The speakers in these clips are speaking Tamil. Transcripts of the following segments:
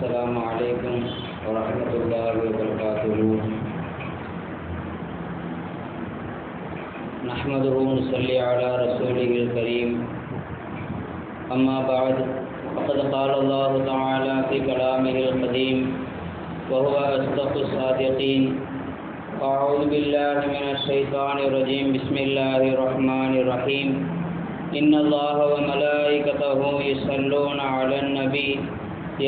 السلام عليكم ورحمة الله وبركاته. نحمده ونصلي على رسوله الكريم. أما بعد، فقد قال الله تعالى في كلامه القديم وهو أصدق الصادقين. أعوذ بالله من الشيطان الرجيم. بسم الله الرحمن الرحيم. إن الله وملائكته يصلون على النبي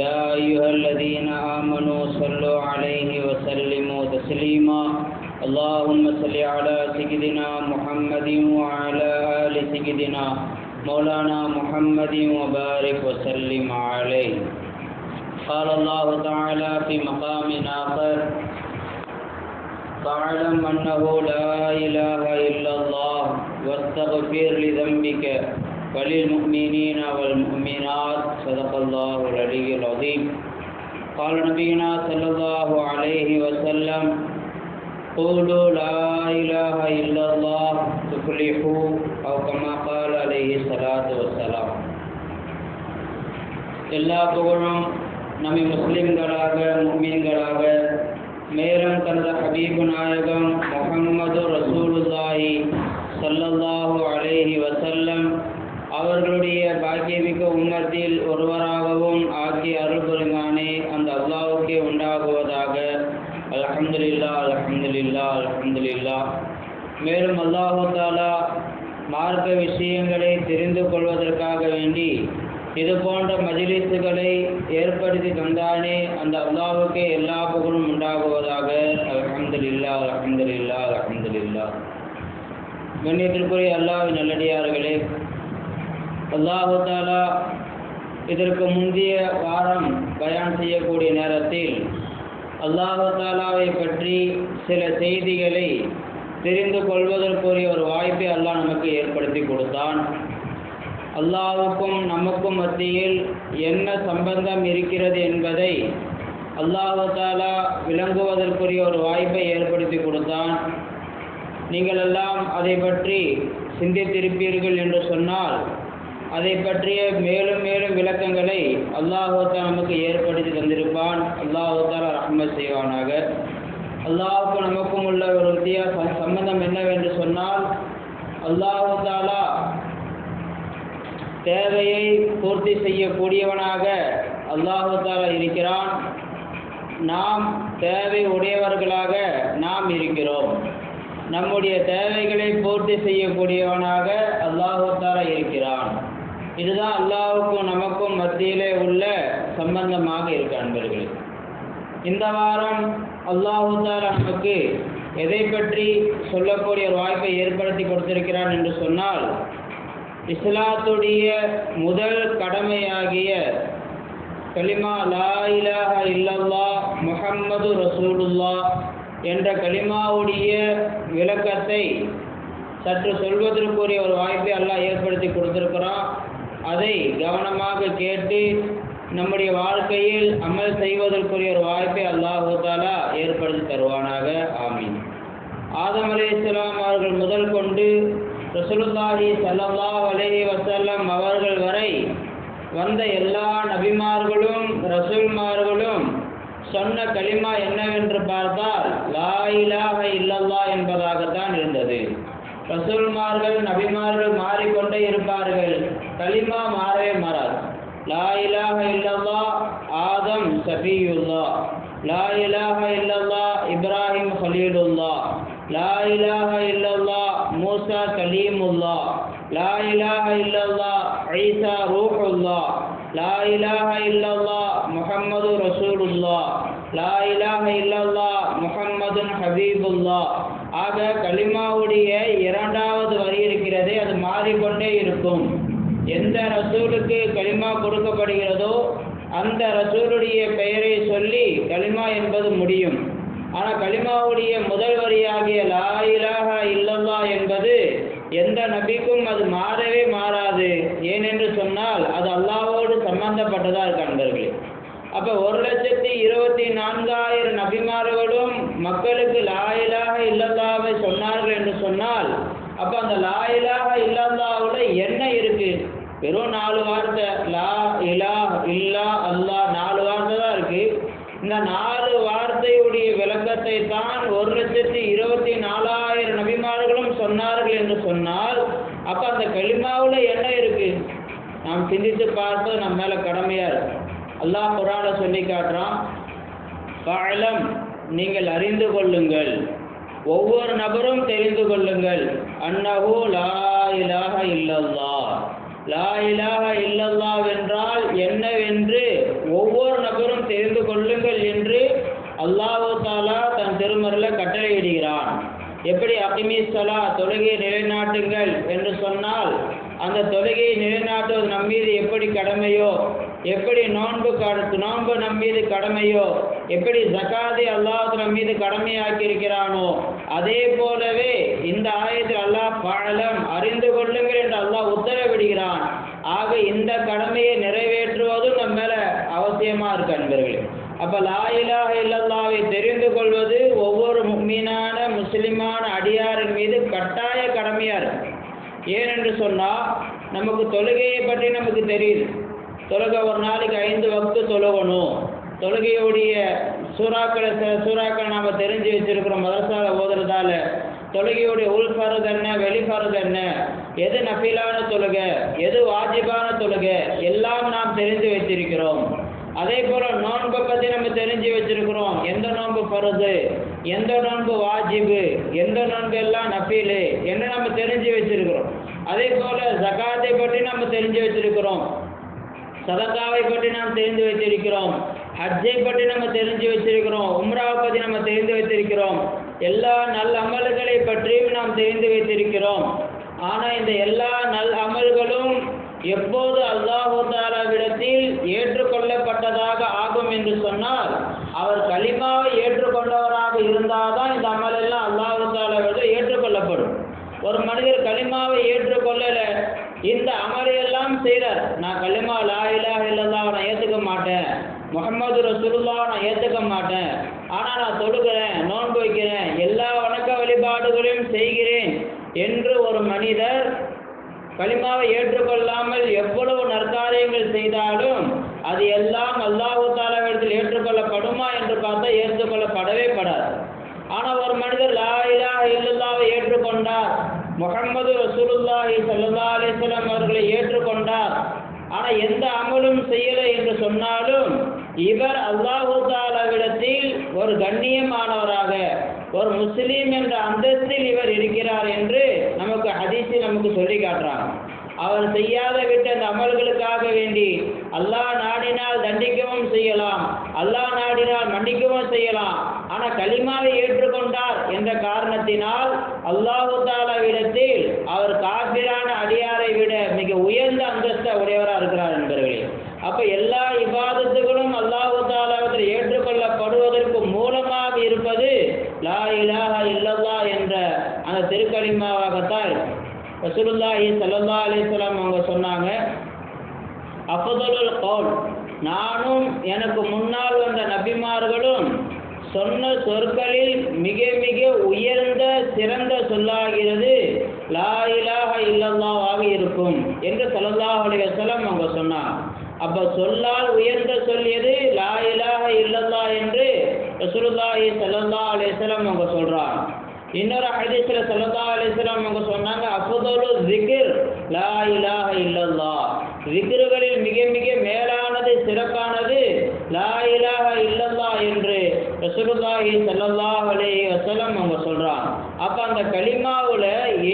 يا أيها الذين آمنوا صلوا عليه وسلموا تسليما. اللهم صل على سيدنا محمد وعلى آل سيدنا مولانا محمد وبارك وسلم عليه. قال الله تعالى في مقام آخر: فاعلم أنه لا إله إلا الله واستغفر لذنبك وللمؤمنين والمؤمنات. صدق الله العلي العظيم. قال نبينا صلى الله عليه وسلم: قولوا لا إله إلا الله تفلحوا، أو كما قال عليه الصلاة والسلام. எல்லா புகழும் நம்மை முஸ்லிம்களாக முஃமின்களாக மேலும் தனது ஹபீபு நாயகம் முஹம்மது ரசூலுல்லாஹி ஸல்லல்லாஹு அலைஹி வஸல்லம் அவர்களுடைய பாக்கியமிக்க உம்மத்தில் ஒருவராகவும் ஆக்கி அருள் புரிந்தானே அந்த அல்லாஹ்வுக்கே உண்டாகுவதாக. அல்ஹம்துலில்லாஹ் அல்ஹம்துலில்லாஹ் அல்ஹம்துலில்லாஹ். மேலும் அல்லாஹ் தஆலா மார்க்க விஷயங்களை தெரிந்து கொள்வதற்காக வேண்டி இது போன்ற மஜ்லிஸ்களை ஏற்படுத்தி தந்தானே அந்த அல்லாஹ்வுக்கே எல்லா புகழும் உண்டாகுவதாக. அல்ஹம்துலில்லாஹ் அல்ஹம்துலில்லாஹ் அல்ஹம்துலில்லாஹ். கண்ணியத்திற்குரிய அல்லாஹ்வின் நல்லடியார்களே, அல்லாஹ் தஆலா இதற்கு முந்தைய வாரம் பயான் செய்யக்கூடிய நேரத்தில் அல்லாஹ் தஆலாவை பற்றி சில செய்திகளை தெரிந்து கொள்வதற்குரிய ஒரு வாய்ப்பை அல்லாஹ் நமக்கு ஏற்படுத்தி கொடுத்தான். அல்லாஹ்வுக்கும் நமக்கும் மத்தியில் என்ன சம்பந்தம் இருக்கிறது என்பதை அல்லாஹ் தஆலா விளங்குவதற்குரிய ஒரு வாய்ப்பை ஏற்படுத்தி கொடுத்தான். நீங்கள் எல்லாம் அதை பற்றி சிந்தித்திருப்பீர்கள் என்று சொன்னால் அதை பற்றிய மேலும் மேலும் விளக்கங்களை அல்லாஹ் தஆலா நமக்கு ஏற்படுத்தி தந்திருப்பான். அல்லாஹ் தஆலா ரஹ்மத் செய்வானாக. அல்லாஹ்வுக்கும் நமக்கும் உள்ள ஒரு வித்தியாச சம்பந்தம் என்னவென்று சொன்னால், அல்லாஹ் தஆலா தேவையை பூர்த்தி செய்யக்கூடியவனாக அல்லாஹ் தஆலா இருக்கிறான். நாம் தேவை உடையவர்களாக நாம் இருக்கிறோம். நம்முடைய தேவைகளை பூர்த்தி செய்யக்கூடியவனாக அல்லாஹ் தஆலா இருக்கிறான். இதுதான் அல்லாஹ்வுக்கும் நமக்கும் மத்தியிலே உள்ள சம்பந்தமாக இருக்கு அன்பர்களே. இந்த வாரம் அல்லாஹ் தஆலா நமக்கு எதை பற்றி சொல்லக்கூடிய ஒரு வாய்ப்பை ஏற்படுத்தி கொடுத்திருக்கிறான் என்று சொன்னால், இஸ்லாத்துடைய முதல் கடமையாகிய கலிமா லா இலாஹா இல்லல்லாஹ் முஹம்மது ரசூலுல்லாஹ் என்ற கலிமாவுடைய விளக்கத்தை சற்று சொல்வதற்குரிய ஒரு வாய்ப்பை அல்லாஹ் ஏற்படுத்தி கொடுத்திருக்கிறான். அதை கவனமாக கேட்டு நம்முடைய வாழ்க்கையில் அமல் செய்வதற்குரிய ஒரு வாய்ப்பை அல்லாஹ் தஆலா ஏற்படுத்தி தருவானாக. ஆமீன். ஆதம் அலைஹிஸ்ஸலாம் அவர்கள் முதல் கொண்டு ரசூலுல்லாஹி ஸல்லல்லாஹு அலைஹி வஸல்லம் அவர்கள் வரை வந்த எல்லா நபிமார்களும் ரசூல்மார்களும் சொன்ன கலிமா என்னவென்று பார்த்தால் லா இலாஹா இல்லல்லாஹ் என்பதாகத்தான் இருந்தது. ரசூல்மார்கள் நபிமார்கள் மாறிக்கொண்டே இருப்பார்கள், கலிமா மாறவே மாறாது. லா இலாஹா இல்லல்லாஹ் ஆதம் சஃபியுல்லாஹ், லா இலாஹா இல்லல்லாஹ் இப்ராஹிம் கலீலுல்லாஹ், லா இலாஹா இல்லல்லாஹ் மூசா கலீமுல்லாஹ், லா இலாஹா இல்லல்லாஹ் ஈசா ரூஹுல்லாஹ், லா இலாஹா இல்லல்லாஹ் முஹம்மது ரசூலுல்லாஹ், லா இலாஹா இல்லல்லாஹ் முஹம்மதுன் ஹபீபுல்லாஹ். ஆக கலிமாவுடைய இரண்டாவது வரி இருக்கிறதே, அது மாறிக்கொண்டே இருக்கும். எந்த ரசூலுக்கு கலிமா கொடுக்கப்படுகிறதோ அந்த ரசூலுடைய பெயரை சொல்லி கலிமா என்பது முடியும். ஆனால் கலிமாவுடைய முதல் வரியாகிய லா இலாஹா இல்லல்லாஹ் என்பது எந்த நபிக்கும் அது மாறவே மாறாது. ஏனென்று சொன்னால் அது அல்லாஹ்வோடு சம்பந்தப்பட்டதாக இருக்கு அன்பர்களே. அப்போ 1,24,000 நபிமார்களும் மக்களுக்கு லா இலாஹா இல்லல்லாஹ்வை சொன்னார்கள் என்று சொன்னால், அப்போ அந்த லா இலாஹா இல்லல்லாஹ்வுல என்ன இருக்கு? வெறும் 4 வார்த்தை, லா இலாஹ இல்லா அல்லாஹ், 4 வார்த்தை தான் இருக்கு. இந்த 4 வார்த்தையுடைய விளக்கத்தை தான் 1,24,000 நபிமார்களும் சொன்னார்கள் என்று சொன்னால், அப்ப அந்த கலிமாவுல என்ன இருக்கு? நாம் சிந்தித்து பார்ப்பது நம்ம மேல கடமையா இருக்கு. அல்லாஹ் குர்ஆன்ல சொல்லி காட்டுறான், ஃபஅலம், நீங்கள் அறிந்து கொள்ளுங்கள், ஒவ்வொரு நபரும் தெரிந்து கொள்ளுங்கள், அன்னஹு லா இலாஹ இல்லல்லாஹ். லா இலாஹ இல்லல்லாஹ் என்றால் என்னவென்று ஒவ்வொரு நபரும் தெரிந்து கொள்ளுங்கள் என்று அல்லாஹ் தஆலா தன் திருமறையில் கட்டளையிடுகிறான். எப்படி அகிமீஸ் ஸலா, தொழுகையை நிலைநாட்டுங்கள் என்று சொன்னால், அந்த தொழுகையை நிலைநாட்டுவது நம் மீது எப்படி கடமையோ, எப்படி நோன்பு நம் மீது கடமையோ, எப்படி ஜகாத்தை அல்லாஹ் நம் மீது கடமையாக்கி இருக்கிறானோ, அதே போலவே இந்த ஆயத்தில் அல்லாஹ் ஃபஅலம், அறிந்து கொள்ளுங்கள் என்று அல்லாஹ் உத்தரவிடுகிறான். ஆக இந்த கடமையை நிறைவேற்றுவதும் நம்ம மேல அவசியமா இருக்கு அன்பர்களே. அப்ப லா இலாஹ இல்லல்லாஹ்வை தெரிந்து கொள்வது ஒவ்வொரு முஃமினான முஸ்லிமான அடியாரின் மீது கட்டாய கடமையா இருக்கு. ஏனென்று சொன்னால், நமக்கு தொழுகையை பற்றி நமக்கு தெரியுது. தொழுகை ஒரு நாளைக்கு 5 வக்து தொழுகணும். தொழுகையுடைய சூறாக்களை நாம் தெரிஞ்சு வச்சிருக்கிறோம் மதரசாவில் ஓதுறதால. தொழுகையுடைய உள் ஃபர்து என்ன, வெளி ஃபர்து என்ன, எது நஃபிலான தொழுகை, எது வாஜிபான தொழுகை, எல்லாம் நாம் தெரிந்து வைத்திருக்கிறோம். அதே போல நோன்பை பற்றி நம்ம தெரிஞ்சு வச்சிருக்கிறோம். எந்த நோன்பு ஃபர்து, எந்த நோன்பு வாஜிபு, எந்த நோன்பு எல்லாம் நஃபிலு என்று நம்ம தெரிஞ்சு வச்சிருக்கிறோம். அதே போல ஜகாத்தை பற்றி நம்ம தெரிஞ்சு வச்சிருக்கிறோம், சதகாவை பற்றி நாம் தெரிந்து வைத்திருக்கிறோம், ஹஜ்ஜை பற்றி நம்ம தெரிஞ்சு வச்சிருக்கிறோம், உம்ராவை பற்றி நம்ம தெரிந்து வைத்திருக்கிறோம், எல்லா நல் அமல்களை பற்றியும் நாம் தெரிந்து வைத்திருக்கிறோம். ஆனால் இந்த எல்லா நல் அமல்களும் எப்போது அல்லாஹு தஆலாவிடத்தில் ஏற்றுக்கொள்ளப்பட்டதாக ஆகும் என்று சொன்னால், அவர் கலிமாவை ஏற்றுக்கொண்டவராக இருந்தால் தான் இந்த அமல் எல்லாம் அல்லாஹு தஆலாவிடத்தில் ஏற்றுக்கொள்ளப்படும். ஒரு மனிதர் கலிமாவை ஏற்றுக்கொள்ளல, இந்த அமலையெல்லாம் செய்கிறார், நான் கலிமா லா இலாஹ இல்லல்லாஹ் நான் ஏற்றுக்க மாட்டேன், முஹம்மது ரசூலுல்லாஹ் நான் ஏற்றுக்க மாட்டேன், ஆனால் நான் தொழுகிறேன், நோன்பு வைக்கிறேன், எல்லா வணக்க வழிபாடுகளையும் செய்கிறேன் என்று ஒரு மனிதர் கலிமாவை ஏற்றுக்கொள்ளாமல் எவ்வளவு நற்காரியங்கள் செய்தாலும் அது எல்லாம் அல்லாஹு தஆலாவிடத்தில் ஏற்றுக்கொள்ளப்படுமா என்று பார்த்தா ஏற்றுக்கொள்ளப்படவே படாது. ஆனால் ஒரு மனிதர் லா இலாஹ இல்லல்லாஹ்வை ஏற்றுக்கொண்டார், முஹம்மது ரசூலுல்லாஹி ஸல்லல்லாஹு அலைஹி வஸல்லம் அவர்களை ஏற்றுக்கொண்டார், ஆனால் எந்த அமலும் செய்யலை என்று சொன்னாலும் இவர் அல்லாஹு தஆலாவிடத்தில் ஒரு கண்ணியமானவராக, ஒரு முஸ்லீம் என்ற அந்தஸ்தில் இவர் இருக்கிறார் என்று நமக்கு ஹதீஸில் நமக்கு சொல்லி காட்டுறாங்க. அவர் செய்யாத விட்ட அந்த அமல்களுக்காக வேண்டி அல்லாஹ் நாடினால் தண்டிக்கவும் செய்யலாம், அல்லாஹ் நாடினால் மன்னிக்கவும் செய்யலாம். ஆனால் கலிமாவை ஏற்றுக்கொண்டார் என்ற காரணத்தினால் அல்லாஹு தஆலாவிடத்தில் அவர் காபிரான அடியாரை விட மிக உயர்ந்த அந்தஸ்தை உடையவராக இருக்கிறார் என்பவர்களே. அப்போ எல்லா இபாதத்துகளும் அல்லாஹு தஆலாவிடத்தில் ஏற்றுக்கொள்ளப்படுவதற்கு மூலமாக இருப்பது லா இலாஹ இல்லல்லாஹ் என்ற அந்த திருக்கலிமாவாகத்தான் இருக்கு. ரசூலுல்லாஹி ஸல்லல்லாஹு அலைஹி வஸல்லம் அவங்க சொன்னாங்க, அஃதலுல் கௌல், நானும் எனக்கு முன்னால் வந்த நபிமார்களும் சொன்ன சொற்களில் மிக மிக உயர்ந்த சிறந்த சொல்லாகிறது லா இலாஹ இல்லல்லாஹ் இருக்கும் என்று ஸல்லல்லாஹு அலைஹி வஸல்லம் அவங்க சொன்னாங்க. அப்போ சொல்லால் உயர்ந்த சொல் எது? லா இலாஹ இல்லல்லாஹ் என்று ரசூலுல்லாஹி ஸல்லல்லாஹு அலைஹி வஸல்லம் அவங்க சொல்றாங்க. இன்னொரு ஹதீஸ்ல ஸல்லல்லாஹு அலைஹி வஸல்லம் அவங்க சொன்னாங்க, அஃதலு ஸிக்ர் லா இலாஹ இல்லல்லாஹ், ஸிக்ருகளில் மிக மிக மேலானது சிறப்பானது லா இலாஹ இல்லல்லாஹ் என்று ரசூலுல்லாஹி ஸல்லல்லாஹு அலைஹி வஸல்லம் அவங்க சொல்றாங்க. அப்ப அந்த கலிமாவுல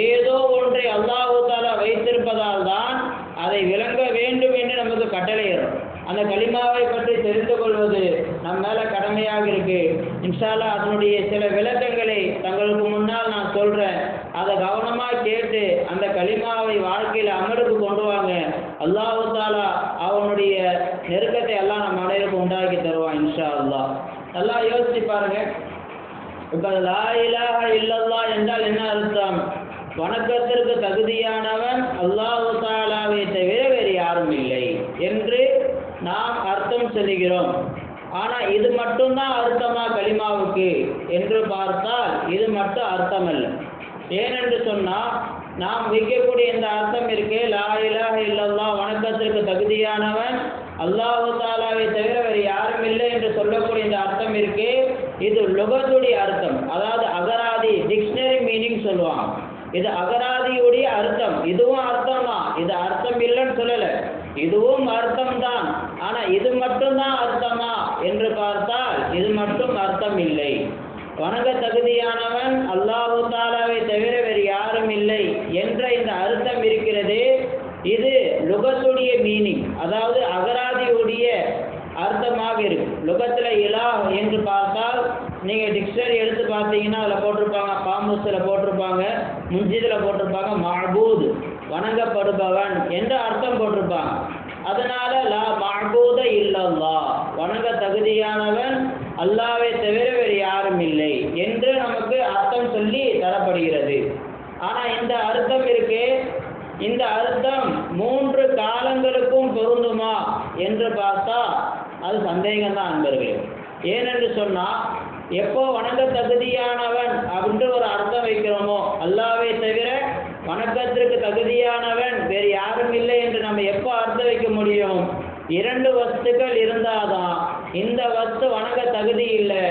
ஏதோ ஒன்றை அல்லாஹ் தஆலா வைத்திருப்பதால் தான் அதை விளங்க வேண்டும் என்று நமக்கு கட்டளையிடும். அந்த கலிமாவை பற்றி தெரிந்து கொள்வது நம் மேல கடமையாக இருக்கு. இன்ஷா அல்லாஹ் அதனுடைய சில விளக்கங்களை தங்களுக்கு முன்னால் நான் சொல்றேன். அதை கவனமா கேட்டு அந்த கலிமாவை வாழ்க்கையில் அமலுக்கு கொண்டு வாங்க. அல்லாஹ் தஆலா அவனுடைய நெருக்கத்தை எல்லாம் நம் அனைவருக்கும் உண்டாக்கி தருவான் இன்ஷா அல்லாஹ். நல்லா யோசிச்சு பாருங்க. இப்ப லா இலாஹ இல்லல்லாஹ் என்றால் என்ன அர்த்தம்? வணக்கத்திற்கு தகுதியானவன் அல்லாஹ் தஆலாவை தவிர வேறு யாரும் இல்லை என்று நாம் அர்த்தம் சொல்லுகிறோம். ஆனால் இது மட்டும்தான் அர்த்தமா கலிமாவுக்கு என்று பார்த்தால் இது மட்டும் அர்த்தம் அல்ல. ஏனென்று சொன்னால் நாம் வைக்கக்கூடிய இந்த அர்த்தம் இருக்கே, லா இலாஹ இல்லல்லாஹ் வணக்கத்திற்கு தகுதியானவன் அல்லாஹு தாலாவை தவிர வேறு யாரும் இல்லை என்று சொல்லக்கூடிய இந்த அர்த்தம் இருக்கு, இது லுகத்துடைய அர்த்தம். அதாவது அகராதி, டிக்ஷனரி மீனிங் சொல்லுவாங்க. இது அகராதியுடைய அர்த்தம். இதுவும் அர்த்தம் தான், இது அர்த்தம் இல்லைன்னு சொல்லல, இதுவும் அர்த்தம் தான். ஆனா இது மட்டும்தான் அர்த்தமா என்று பார்த்தால் இது மட்டும் அர்த்தம் இல்லை. வணங்க தகுதியானவன் அல்லாஹு தாலாவை தவிர வேறு யாரும் இல்லை என்ற இந்த அர்த்தம் இருக்கிறது. இது லுகத்துடைய மீனிங், அதாவது அகராதியுடைய அர்த்தமாக இருக்கு. லுகத்துல இலா என்று பார்த்தால் நீங்க டிக்ஷனரி எடுத்து பார்த்தீங்கன்னா அதில் போட்டிருப்பாங்க, காமுஸில் போட்டிருப்பாங்க, முஞ்சிதில் போட்டிருப்பாங்க, மஅபூத் வணங்கப்படுபவன் என்ற அர்த்தம் போட்டிருப்பாங்க. அதனால லா மஅபூத இல்லல்லாஹ், வணங்க தகுதியானவன் அல்லாஹ்வை தவிர வேறு யாரும் இல்லை என்று நமக்கு அர்த்தம் சொல்லி தரப்படுகிறது. ஆனா இந்த அர்த்தம் இருக்கு, இந்த அர்த்தம் 3 காலங்களுக்கும் பொருந்துமா என்று பார்த்தா அது சந்தேகம்தான் அன்பர்களே. ஏனென்று சொன்னா, எப்போ வணங்க தகுதியானவன் அப்படின்ற ஒரு அர்த்தம் வைக்கிறோமோ, அல்லாஹ்வை தவிர வணக்கத்திற்கு தகுதியானவன் வேறு யாரும் இல்லை என்று நம்ம எப்போ அர்த்தம் வைக்க முடியும்? 2 வஸ்துக்கள் இருந்தாதான் இந்த வஸ்து வணங்க தகுதி இல்லை,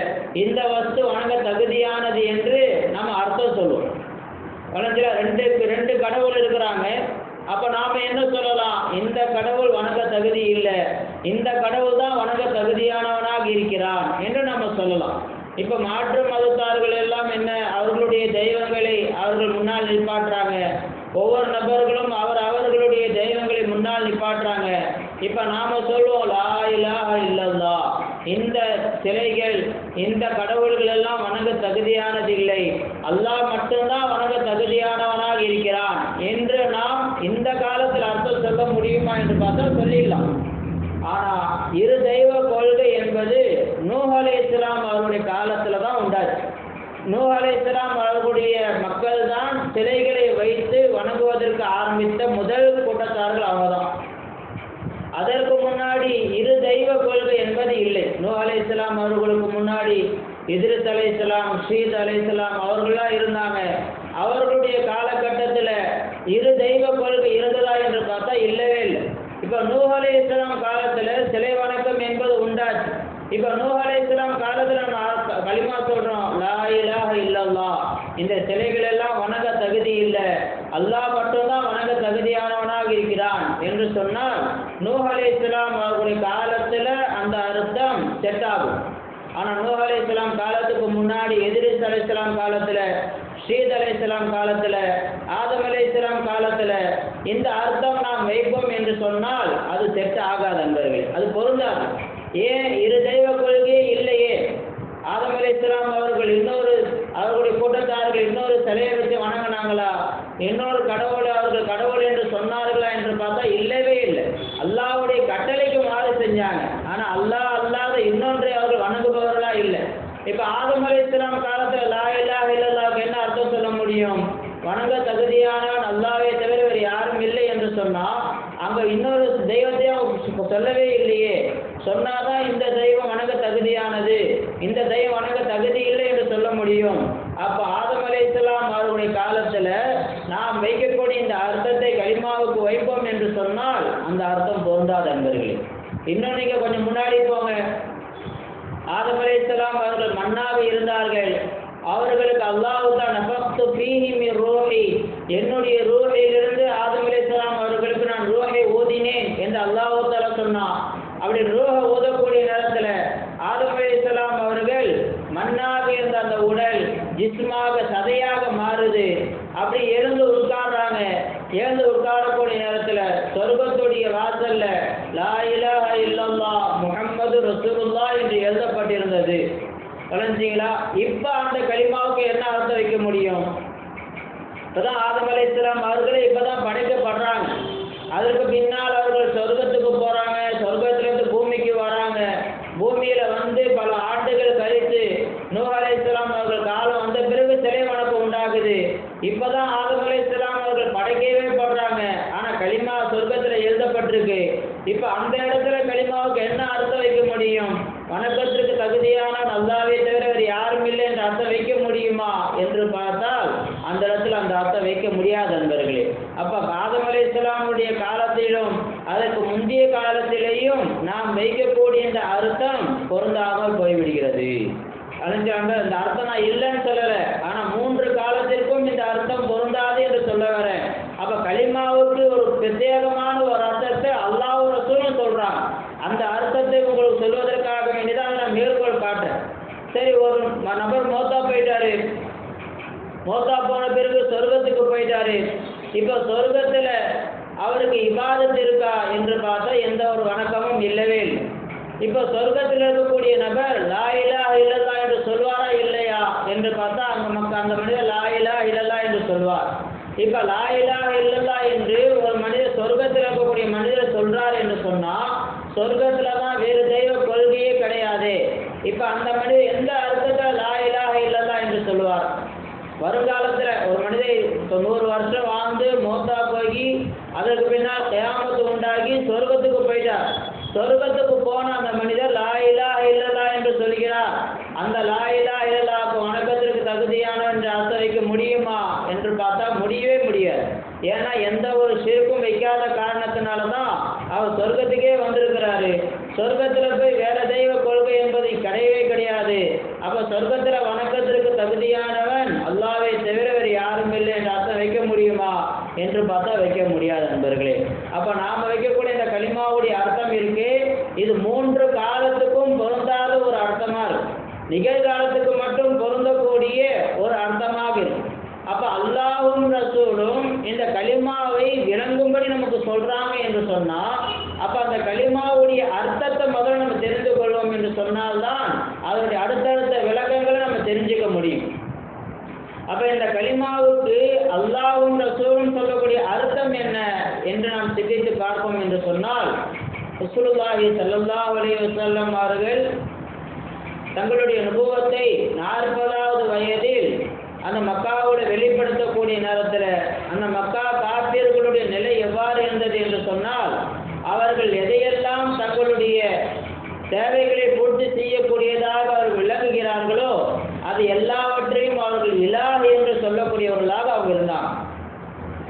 இந்த வஸ்து வணங்க தகுதியானது என்று நம்ம அர்த்தம் சொல்லுவோம். ரெண்டு கடவுள் இருக்கிறாங்க, அப்ப நாம என்ன சொல்லலாம்? இந்த கடவுள் வணங்க தகுதி இல்லை, இந்த கடவுள் தான் வணங்க தகுதியானவனாக இருக்கிறான் என்று நம்ம சொல்லலாம். இப்ப மாற்று மதத்தார்கள் எல்லாம் என்ன, அவர்களுடைய தெய்வங்களை அவர்கள் முன்னால் நிற்பாட்டுறாங்க. ஒவ்வொரு நபர்களும் அவர்களுடைய தெய்வங்களை முன்னால் நிற்பாட்டுறாங்க. இப்ப நாம சொல்லுவோம் லா இலாஹ இல்லல்லாஹ், இந்த சிலைகள் இந்த கடவுள்கள் எல்லாம் வணங்க தகுதியானதில்லை, அல்லாஹ் மட்டும்தான் வணங்க தகுதியானவனாக இருக்கிறான் என்று நாம் இந்த காலத்தில் அர்த்தம் சொல்ல முடியுமா என்று பார்த்தா சொல்லிடலாம். ஆனா இரு தெய்வ கொள்கை என்பது நூஹ் அலைஹிஸ்ஸலாம் அவருடைய காலத்துல தான் உண்டாச்சு. நூஹ் அலைஹிஸ்ஸலாம் அவர்களுடைய மக்கள் தான் சிலைகளை வைத்து வணங்குவதற்கு ஆரம்பித்த முதல் கூட்டத்தார்கள் அவர்தான். அதற்கு முன்னாடி இரு தெய்வ கொள்கை என்பது இல்லை. நூஹ் அலைஹிஸ்ஸலாம் அவர்களுக்கு முன்னாடி இத்ரிஸ் அலைஹிஸ்ஸலாம், ஷீத் அலைஹிஸ்ஸலாம் அவர்களாம் இருந்தாங்க. அவர்களுடைய காலகட்டத்தில் இரு தெய்வ கொள்கை இருந்ததா என்று பார்த்தா இல்லவே இல்லை. இப்போ நூஹ் அலைஹிஸ்ஸலாம் காலத்தில் சிலை வணக்கம் என்பது உண்டாச்சு. இப்போ நூஹ் அலைஹிஸ்ஸலாம் காலத்தில் நம்ம கலிமா சொல்றோம் லா இலாஹ இல்லல்லாஹ், இந்த சிலைகள் எல்லாம் வணங்க தகுதி இல்லை, அல்லாஹ் மட்டும்தான் வணங்க தகுதியானவனாக இருக்கிறான் என்று சொன்னால் நூஹ் அலைஹிஸ்ஸலாம் அவர்களுடைய காலத்தில் அந்த அர்த்தம் செட் ஆகும். ஆனால் நூஹ் அலைஹிஸ்ஸலாம் காலத்துக்கு முன்னாடி இத்ரிஸ் அலைஹிஸ்ஸலாம் காலத்தில், ஷீத் அலைஹிஸ்ஸலாம் காலத்தில், ஆதம் அலைஹிஸ்ஸலாம் காலத்தில் இந்த அர்த்தம் நாம் வைப்போம் என்று சொன்னால் அது செட் ஆகாது அன்பர்களே, அது பொருந்தாது. ஏன்? இரு தெய்வ கொள்கையே இல்லையே. ஆதம் அலைஹிஸ்ஸலாம் அவர்கள் அவர்களுடைய கூட்டத்தார்கள் இன்னொரு சிலையை வச்சு வணங்கினாங்களா? இன்னொரு கடவுளை அவர்கள் கடவுள் என்று சொன்னார்களா என்று பார்த்தா இல்லவே இல்லை. அல்லாஹ்வுடைய கட்டளைக்கு மாறு செஞ்சாங்க. ஆனா அல்லாஹ் அல்லாத இன்னொன்றை அவர்கள் வணங்குபவர்களா இல்லை. இப்ப ஆதம் அலைஹிஸ்ஸலாம் காலத்துல லா இலாஹ இல்லல்லாஹ்வுக்கு என்ன அர்த்தம் சொல்ல முடியும்? வணங்க தகுதியானவன் அல்லாஹ்வை தவிர வேறு யாரும் இல்லை என்று சொன்னா அங்க இன்னொரு தெய்வத்தையும் சொல்லவே இல்லையே. சொன்னாதான் இந்த தெய்வம் வணங்க தகுதியானது, இந்த தெய்வம் வணங்க தகுதி இல்லை என்று சொல்ல முடியும். அப்ப ஆதம் அலைஹிஸ்ஸலாம் அவர்களுடைய காலத்துல நாம் வைக்கக்கூடிய இந்த அர்த்தத்தை கலிமாவுக்கு வைப்போம் என்று சொன்னால் அந்த அர்த்தம் பொருந்தாத அன்பர்களே. இன்னும் நீங்க கொஞ்சம் முன்னாடி போங்க. ஆதம் அலைஹிஸ்ஸலாம் அவர்கள் மன்னாவில் இருந்தார்கள். அவர்களுக்கு அல்லாஹ் தான் நஃபக்து ஃபீஹி மின் ரூஹி, என்னுடைய ரூஹிலிருந்து ஆதம் அலைஹிஸ்ஸலாம் அவர்களுக்கு நான் ரூஹை ஊதினேன் என்று அல்லாஹ் தஆலா சொன்னான். அப்படி ரூஹ ஊதக்கூடிய நேரத்தில் ஆதம் அலைஹிஸ்ஸலாம் அவர்கள் மன்னாவில் இருந்த அந்த உடல் ஜிஸ்மாக சதையாக மாறுது. அப்படி எழுந்து உட்கார்றாங்க. எழுந்து உட்காரக்கூடிய நேரத்தில் சொர்க்கத்துடைய வாசல்ல லா இலாஹ இல்லல்லாஹ் முஹம்மது ரசூலுல்லாஹ் என்று எழுதப்பட்டிருந்தது. வளர்ந்தீங்களா? இப்ப அந்த கலிமாவுக்கு என்ன அர்த்தம் வைக்க முடியும்? இப்பதான் ஆதம் அலைஹிஸ்ஸலாம் அவர்களே இப்பதான் படைக்கப்படுறாங்க. அதற்கு பின்னால் அவர்கள் சொர்க்கத்துக்கு போறாங்க, சொர்க்கத்திலிருந்து பூமிக்கு வராங்க. பூமியில வந்து பல ஆண்டுகள் கழித்து நூஹ் அலைஹிஸ்ஸலாம் அவர்கள் காலம் வந்த பிறகு சிலை வணக்கம் உண்டாகுது. இப்பதான் ஆதம் அலைஹிஸ்ஸலாம் அவர்கள் படைக்கவே படுறாங்க. ஆனா கலிமா சொர்க்கத்துல எழுதப்பட்டிருக்கு. இப்ப அந்த இடத்துல கலிமாவுக்கு என்ன அர்த்தம் வைக்க முடியும்? வணக்கத்திற்கு தகுதியான அல்லாஹ்வை தவிர வேறு யாரும் இல்லை என்று அர்த்தம் வைக்க முடியுமா என்று பார்த்தால் அந்த இடத்துல அந்த அர்த்தம் வைக்க முடியாது நண்பர்களே. அப்போ ஆதம் அலைஹிஸ்ஸலாமுடைய காலத்திலும் அதற்கு முந்தைய காலத்திலேயும் நாம் வைக்கக்கூடிய இந்த அர்த்தம் பொருந்தாமல் போய்விடுகிறது. அறிஞ்சாங்க, இந்த அர்த்தம் நான் இல்லைன்னு சொல்லலை, ஆனால் 3 காலத்திற்கும் இந்த அர்த்தம் பொருந்தாது என்று சொல்ல வரேன். அப்போ கலிமாவுக்கு ஒரு பிரத்யேகமான ஒரு அர்த்தத்தை அல்லாஹ் ரசூலும் சொல்கிறான். அந்த அர்த்தத்தை உங்களுக்கு சொல்வதற்காக வேண்டிதான் நான் மேற்கோள் காட்டுறேன். சரி, ஒரு நபர் மௌத்தா போயிட்டாரு, மௌத்தா போன பிறகு சொர்க்கத்துக்கு போயிட்டாரு. இப்போ சொர்க்கத்தில் அவருக்கு இபாதத் இருக்கா என்று பார்த்தா எந்த ஒரு வணக்கமும் இல்லவே இல்லை. இப்போ சொர்க்கத்தில் இருக்கக்கூடிய நபர் லா இலாஹ இல்லல்லாஹ் என்று சொல்வாரா இல்லையா என்று பார்த்தா அந்த மனிதர் லா இலாஹ இல்லல்லாஹ் என்று சொல்வார். இப்போ லா இலாஹ இல்லல்லாஹ் என்று ஒரு மனிதர் சொர்க்கத்தில் இருக்கக்கூடிய மனிதர் சொல்றார் என்று சொன்னால் சொர்க்கத்தில் தான் வேறு தெய்வ கொள்கையே கிடையாது. இப்போ அந்த மனிதர் எந்த அர்த்தத்தில் லா இலாஹ இல்லல்லாஹ் என்று சொல்வார்? வருங்காலத்தில் ஒரு மனிதர் 100 வருஷம் வாழ்ந்து மௌத்தா போய் அதற்கு பின்னால் கியாமத்து உண்டாகி சொர்க்கத்துக்கு போயிட்டார். சொர்க்கத்துக்கு போன அந்த மனிதர் லா இலாஹ இல்லல்லாஹ் என்று சொல்கிறார். அந்த லா இலாஹ இல்லல்லாஹ் வணக்கத்திற்கு தகுதியான என்று அர்த்தம் வைக்க முடியுமா என்று பார்த்தா முடியவே முடியாது. ஏன்னா எந்த ஒரு ஷிர்க்கும் வைக்காத காரணத்தினால தான் அவர் சொர்க்கத்துக்கே வந்திருக்கிறாரு. சொர்க்கத்தில் போய் வேற தெய்வ கொள்கை என்பது கிடையவே கிடையாது. அப்போ சொர்க்கத்தில் வணக்கத்திற்கு தகுதியானவன் அல்லாஹ்வை தவிர வேறு யாரும் இல்லை என்று அர்த்தம் வைக்க முடியுமா என்று பார்த்தா வைக்க முடியாது நண்பர்களே. அப்போ நாம் வைக்கக்கூடிய இந்த கலிமாவுடைய அர்த்தம் இருக்கு, இது 3 காலத்துக்கும் பொருந்தாத ஒரு அர்த்தமாக இருக்கு. நிகழ்காலத்துக்கு மட்டும் பொருந்தக்கூடிய ஒரு அர்த்தமாக இருக்கு. அப்போ அல்லாஹ்வும் ரசூலும் இந்த கலிமாவை விளங்கும்படி நமக்கு சொல்றாங்க என்று சொன்னால், அப்போ அந்த கலிமாவுடைய அர்த்தத்தை முதல்ல நம்ம தெரிந்து கொள்வோம் என்று சொன்னால்தான் அதனுடைய அடுத்தடுத்த விளக்கங்களை நம்ம தெரிஞ்சுக்க முடியும். அப்போ இந்த கலிமாவுக்கு அல்லாஹ்வும் ரசூலும் சொல்லக்கூடிய அர்த்தம் என்ன என்று நாம் சிந்தித்து பார்ப்போம் என்று சொன்னால், ரசூலுல்லாஹி ஸல்லல்லாஹு அலைஹி வஸல்லம் அவர்கள் தங்களுடைய நுபுவத்தை 40வது வயதில் அந்த மக்காவோடு வெளிப்படுத்தக்கூடிய நேரத்தில் அந்த மக்கா காபிர்களுடைய நிலை எவ்வாறு இருந்தது என்று சொன்னால், அவர்கள் எதையெல்லாம் தங்களுடைய தேவைகளை பூர்த்தி செய்யக்கூடியதாக அவர்கள் விளங்குகிறார்களோ அது எல்லாவற்றையும் அவர்கள் இலாஹ் என்று சொல்லக்கூடியவர்களாக அவங்க இருந்தாங்க.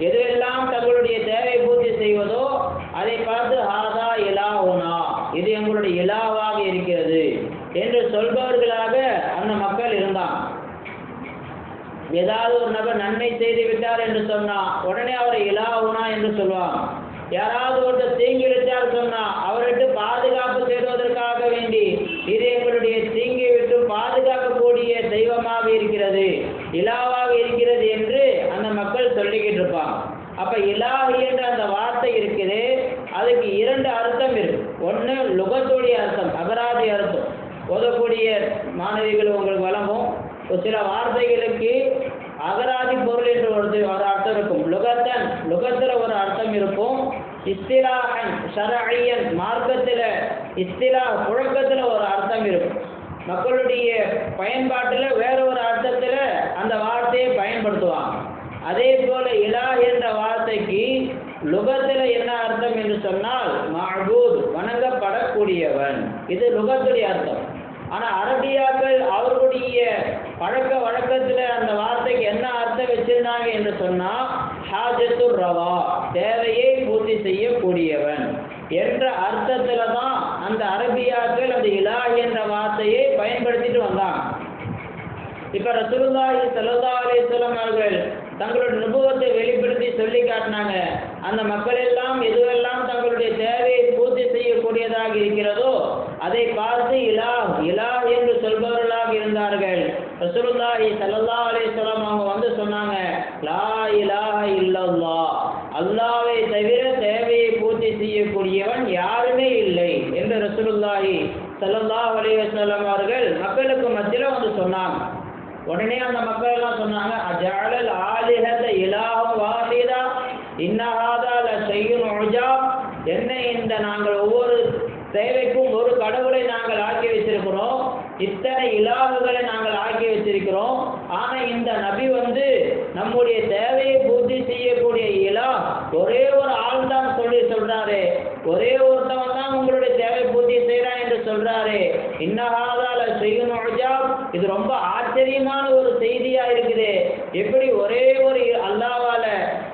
எதுவெல்லாம் தங்களுடைய தேவை பூர்த்தி செய்வதோ அதை பார்த்து ஹாதா இலாஹுனா, இது எங்களுடைய இலாவாக இருக்கிறது என்று சொல்பவர்களாக அந்த மக்கள் இருந்தாங்க. ஏதாவது ஒரு நபர் நன்மை செய்து விட்டார் என்று சொன்னால் உடனே அவரை இலாஹுனா என்று சொல்லுவாங்க. யாராவது ஒருத்தர் தீங்கி விட்டார் சொன்னால் அவர்கிட்ட பாதுகாப்பு செய்வதற்காக வேண்டி இது எங்களுடைய தீங்கி விட்டு பாதுகாக்கக்கூடிய தெய்வமாக இருக்கிறது, இலாவாக இருக்கிறது என்று அந்த மக்கள் சொல்லிக்கிட்டு இருப்பாங்க. அப்போ இலாஹி என்ற அந்த வார்த்தை இருக்குது, அதுக்கு 2 அர்த்தம் இருக்கு. ஒன்று லுகத்துடைய அர்த்தம், அகராதி அர்த்தம். ஓதக்கூடிய மாணவிகள் உங்களுக்கு வழங்கும். ஒரு சில வார்த்தைகளுக்கு அகராதி பொருள் என்று ஒரு அர்த்தம் இருக்கும். லுகத்தில் ஒரு அர்த்தம் இருக்கும். இஸ்திலாஹன் ஷரஇயன் மார்க்கத்தில் இஸ்திலாஹ் புழக்கத்தில் ஒரு அர்த்தம் இருக்கும். மக்களுடைய பயன்பாட்டில் வேற ஒரு அர்த்தத்தில் அந்த வார்த்தையை பயன்படுத்துவாங்க. அதே போல இலாஹ் என்ற வார்த்தைக்கு லுகத்தில் என்ன அர்த்தம் என்று சொன்னால் மஅபூத், வணங்கப்படக்கூடியவன். இது லுகத்துடைய அர்த்தம். ஆனால் அரபியாக்கள் அவர்களுடைய பழக்க வழக்கத்தில் அந்த வார்த்தைக்கு என்ன அர்த்தம் வச்சிருந்தாங்க என்று சொன்னால் ஹாஜத்துர் ரவா, தேவையை பூர்த்தி செய்யக்கூடியவன் என்ற அர்த்தத்தில் தான் அந்த அரபியாக்கள் அந்த இலாஹ் என்ற வார்த்தையை பயன்படுத்திட்டு வந்தாங்க. இப்போ ரசூலுல்லாஹி ஸல்லல்லாஹு அலைஹி வஸல்லம் அவர்கள் தங்களுடைய நுபுவத்தை வெளிப்படுத்தி சொல்லி காட்டினாங்க. அந்த மக்கள் எல்லாம் எதுவெல்லாம் தங்களுடைய தேவையை பூர்த்தி செய்யக்கூடியதாக இருக்கிறதோ அதை பார்த்து இலாஹ் என்று சொல்பவர்களாக இருந்தார்கள். ரசூலுல்லாஹி ஸல்லல்லாஹு அலைஹி வஸல்லம் அவங்க வந்து சொன்னாங்க, லா இலாஹ இல்லல்லாஹ், அல்லாஹ்வை தவிர தேவையை பூர்த்தி செய்யக்கூடியவன் யாருமே இல்லை என்று ரசூலுல்லாஹி ஸல்லல்லாஹு அலைஹி வஸல்லம் அவர்கள் மக்களுக்கு மத்தியில் வந்து சொன்னாங்க. உடனே அந்த மக்கள் எல்லாம் சொன்னாங்க, அஜஅலல் ஆலிஹத இலாஹம் வாஹிதா இன்ன ஹாதா லஷையுன் உஜாப், என்ன இந்த நாங்கள் ஒவ்வொரு தேவைக்கும் ஒரு கடவுளை நாங்கள் ஆக்கி வச்சிருக்கிறோம், இத்தனை இலாகுகளை நாங்கள் ஆக்கி வச்சிருக்கிறோம். ஆனால் இந்த நபி வந்து நம்முடைய தேவை தேவையை பூர்த்தி செய்யக்கூடிய இலாம் ஒரே ஒரு ஆள் தான் சொல்றாரு. ஒரே ஒருத்தவன் தான் உங்களுடைய தேவை பூர்த்தி செய்யறான் என்று சொல்றாரு. இன்னஹாதால செய்யும் அஜாப், இது ரொம்ப ஆச்சரியமான ஒரு செய்தியா இருக்குது. எப்படி ஒரே ஒரு அல்லாஹ்வால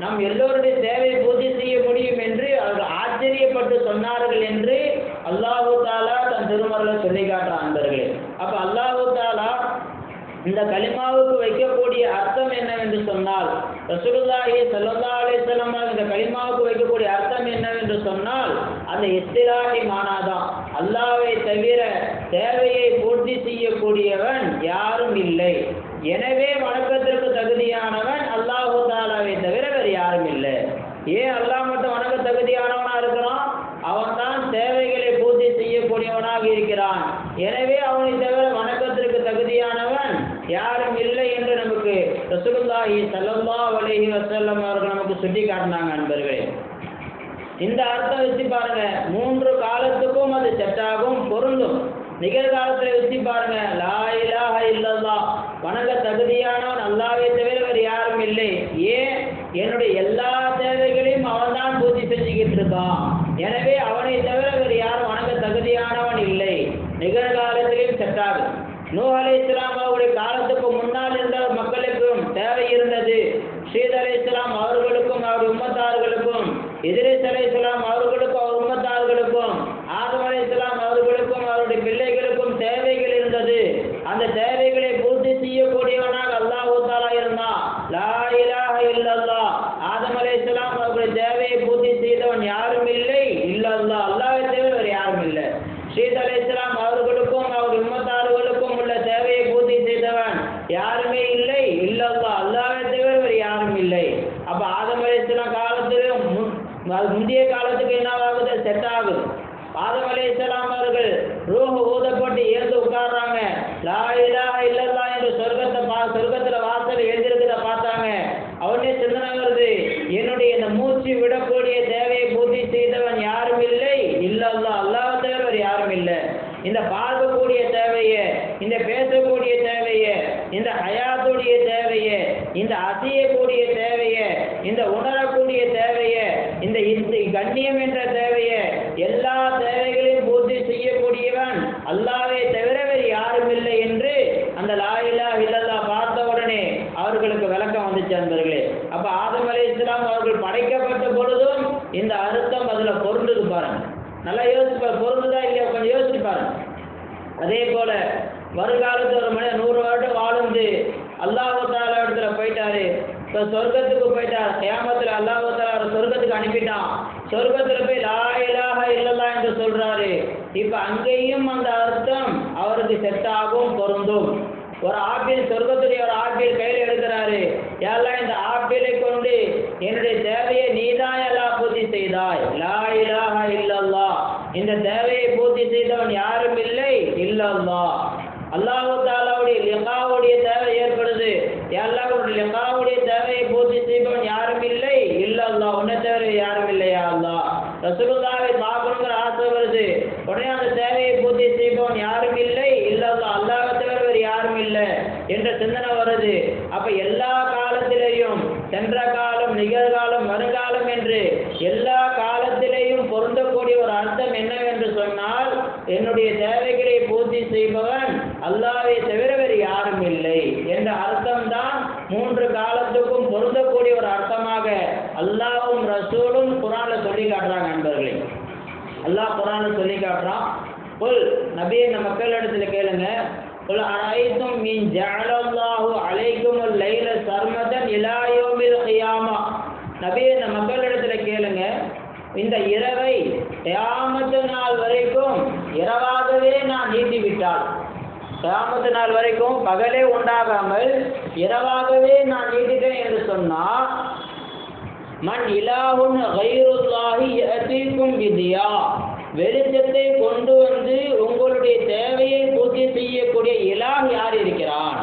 நம் எல்லோருடைய தேவை பூர்த்தி செய்ய முடியும் என்று அவர்கள் ஆச்சரியப்பட்டு சொன்னார்கள் என்று அல்லாஹு தாலா தன் திருமறையில சொல்லி காட்டுறான் நண்பர்களே. அப்ப அல்லாஹு தாலா இந்த கலிமாவுக்கு வைக்கக்கூடிய அர்த்தம் என்னவென்று சொன்னால், ரசூலுல்லாஹி ஸல்லல்லாஹு அலைஹி வஸல்லம் இந்த கலிமாவுக்கு வைக்கக்கூடிய அர்த்தம் என்னவென்று சொன்னால், அந்த இஸ்திலாஹி மானாதான். அல்லாஹ்வை தவிர தேவையை பூர்த்தி செய்யக்கூடியவன் யாரும் இல்லை. எனவே வணக்கத்திற்கு தகுதியானவன் அல்லாஹு தாலாவை தவிர வேறு யாரும் இல்லை. ஏன் அல்லாஹ் மட்டும் வணக்க தகுதியானவனா இருக்கிறான்? அவன் தான் தேவைகளை பூர்த்தி செய்யக்கூடியவனாக இருக்கிறான். எனவே அவனை தவிர வணக்கத்திற்கு தகுதியானவன் யாரும் இல்லை என்று நமக்கு ரசூலுல்லாஹி ஸல்லல்லாஹு அலைஹி வஸல்லம் அவர்கள் நமக்கு சுட்டி காட்டினாங்க நண்பர்களே. இந்த அர்த்தம் வச்சு பாருங்க, 3 காலத்துக்கும் அது செட்டாகும், பொருந்தும். நிகழ்காலத்தில் வச்சு பாருங்க, லா இலாஹ இல்லல்லாஹ், வணங்க தகுதியானவன் அல்லாஹ்வை தவிர வேறு யாரும் இல்லை. ஏன்? என்னுடைய எல்லா தேவைகளையும் அவன் தான் பூர்த்தி செஞ்சுக்கிட்டு இருக்கான். எனவே அவனை தவிர வேறு யாரும் வணங்க தகுதியானவன் இல்லை. நிகழ்காலத்திலையும் செட்டாகும். நூஹ் அலைஹிஸ்ஸலாம் அவருடைய காலத்துக்கு முன்னால் இருந்த மக்களுக்கும் தேவை இருந்தது. ஷீத் அலைஹிஸ்ஸலாம் அவர்களுக்கும் அவருடைய உம்மத்தார்களுக்கும், இத்ரீஸ் அலைஹிஸ்ஸலாம் அவர்களுக்கும் அவர் உம்மத்தார்களுக்கும், ஆதம் அலைஹிஸ்ஸலாம் அவர்களுக்கும் அவருடைய பிள்ளைகளுக்கும் தேவைகள் இருந்தது. அந்த தேவைகளை பூர்த்தி செய்யக்கூடியவனாக அல்லாஹ் தஆலா இருந்தான். லா இலாஹ இல்லல்லாஹ், ஆதம் அலைஹிஸ்ஸலாம் அவருடைய தேவையை பூர்த்தி செய்தவன் யாரும் இல்லை இல்லல்லாஹ், அல்லாஹ்வை தவிர வேறு யாரும் இல்லை. ஷீத் அலைஹிஸ்ஸலாம் அவர்களுக்கும் அவருடைய உம்மத்தார்களுக்கும் உள்ள தேவையை பூர்த்தி செய்தவன் யாருமே இல்லை இல்லல்லாஹ், அல்லாஹ்வை தவிர வேறு யாரும் இல்லை. அப்ப ஆதம் அலைஹிஸ்ஸலாம் காலத்திலும் முந்தைய காலத்துக்கு என்னவாகுது? செட் ஆகுது. ஆதம் அலைஹிஸ்ஸலாம் அவர்கள் ரூஹ் ஊதப்பட்டு ஏந்து உட்கார்றாங்க. லா இலாஹ இல்லல்லாஹ் என்று சொர்க்கத்துல வாசல் எழுந்திருக்கிறத பார்த்தாங்க. அவனே சிந்தனை வருது, என்னுடைய இந்த மூச்சு விடக்கூடிய தேவையை பூர்த்தி செய்தவன் யாரும் இல்லை இல்லல்லாஹ், அல்லாஹ்வை தவிர வேறு யாரும் இல்லை. இந்த பார்க்கக்கூடிய தேவையை, இந்த பேசக்கூடிய தேவையை, இந்த ஹயாத்துடைய தேவையை, இந்த அசையக்கூடிய தேவையை, இந்த உணரக்கூடிய தேவையை, இந்த கண்ணியம் என்ற தேவையை, எல்லா தேவைகளையும் பூர்த்தி செய்யக்கூடியவன் அல்லாஹ்வை தவிர வேறு யாரும் இல்லை என்று அந்த லா இலாஹ இல்லல்லாஹ் பார்த்த உடனே அவர்களுக்கு விளக்கம் வந்துச்சு நண்பர்களே. அப்ப ஆதம் அலைஹிஸ்ஸலாம் அவர்கள் படைக்கப்பட்ட பொழுதும் இந்த அர்த்தம் அதுல பொருந்துது பாருங்க. நல்லா யோசிச்சு பொருந்துதா இல்லையா கொஞ்சம் யோசிச்சு பாருங்க. அதே போல வருங்காலத்தில் ஒரு மனிதன் 100 வருடம் வாழ்ந்து அல்லாஹ் தஆலா இடத்துல போயிட்டாரு, இப்போ சொர்க்கத்துக்கு போயிட்டார். கியாமத்தில் அல்லாஹ் தஆலா சொர்க்கத்துக்கு அனுப்பிட்டான். சொர்க்கத்தில் போய் லா இலாஹ இல்லல்லாஹ் என்று சொல்றாரு. இப்போ அங்கேயும் அந்த அர்த்தம் அவருக்கு செட் ஆகும், பொருந்தும். ஒரு ஆப்பிள், சொர்க்கத்துடைய ஒரு ஆப்பிள் கையில் எடுக்கிறாரு. எல்லாம் இந்த ஆப்பிளை கொண்டு என்னுடைய தேவையை நீதான் எல்லாம் பூர்த்தி செய்தாய். லா இலாஹ இல்லல்லாஹ், இந்த தேவையை பூர்த்தி செய்தவன் யாரும் இல்லை இல்லல்லாஹ். அல்லாஹ் தஆலாவுடைய லிகாவுடைய தேவை ஏற்படுது. அல்லாஹ்வுடைய லிகாவுடைய தேவையை பூர்த்தி செய்பவன் யாரும் இல்லை இல்லல்லாஹ், உன்னை தவிர யாரும் இல்லையா அல்லாஹ். ரசூலுல்லாஹை பார்க்கணுங்கிற ஆசை வருது. உடனே அந்த தேவையை பூர்த்தி செய்பவன் யாரும் இல்லை இல்லல்லாஹ், அல்லாஹ்வை தவிர வேறு யாரும் இல்லை என்ற சிந்தனை வருது. அப்ப எல்லா காலத்திலேயும், சென்ற காலம், நிகழ்காலம், வருங்காலம் என்று எல்லா காலத்திலேயும் பொருந்தக்கூடிய ஒரு அர்த்தம் என்னவென்று சொன்னால், என்னுடைய தேவைகளை பூர்த்தி செய்பவன் அல்லாஹ்வை தவிர வேறு யாரும் இல்லை என்ற அர்த்தம் தான் 3 காலத்துக்கும் பொருந்தக்கூடிய ஒரு அர்த்தமாக அல்லாஹ்வும் ரசூலும் குர்ஆன்ல சொல்லி காட்டுறாங்க நண்பர்களே. அல்லாஹ் குர்ஆன்ல சொல்லி காட்டுறான், குல் நபியே இந்த மக்களிடத்துல கேளுங்க, குல் அரைத்தும் மின் ஜஅலல்லாஹு அலைக்குமுல் லைல சர்மதன் இலா யௌமில் கியாமா. நபியே இந்த மக்களிடத்துல கேளுங்க, இந்த இரவை கியாமத்து நாள் வரைக்கும் இரவாகவே நான் நீட்டிவிட்டால், கியாமத்து நாள் வரைக்கும் பகலே உண்டாகாமல் இரவாகவே நான் நீட்டிட்டேன் என்று சொன்னால், மன் இலாஹுன் கைருல்லாஹி யஅதீக்கும் பிதியா, வெளிச்சத்தை கொண்டு வந்து உங்களுடைய தேவையை பூர்த்தி செய்யக்கூடிய இலாஹ் யார் இருக்கிறான்?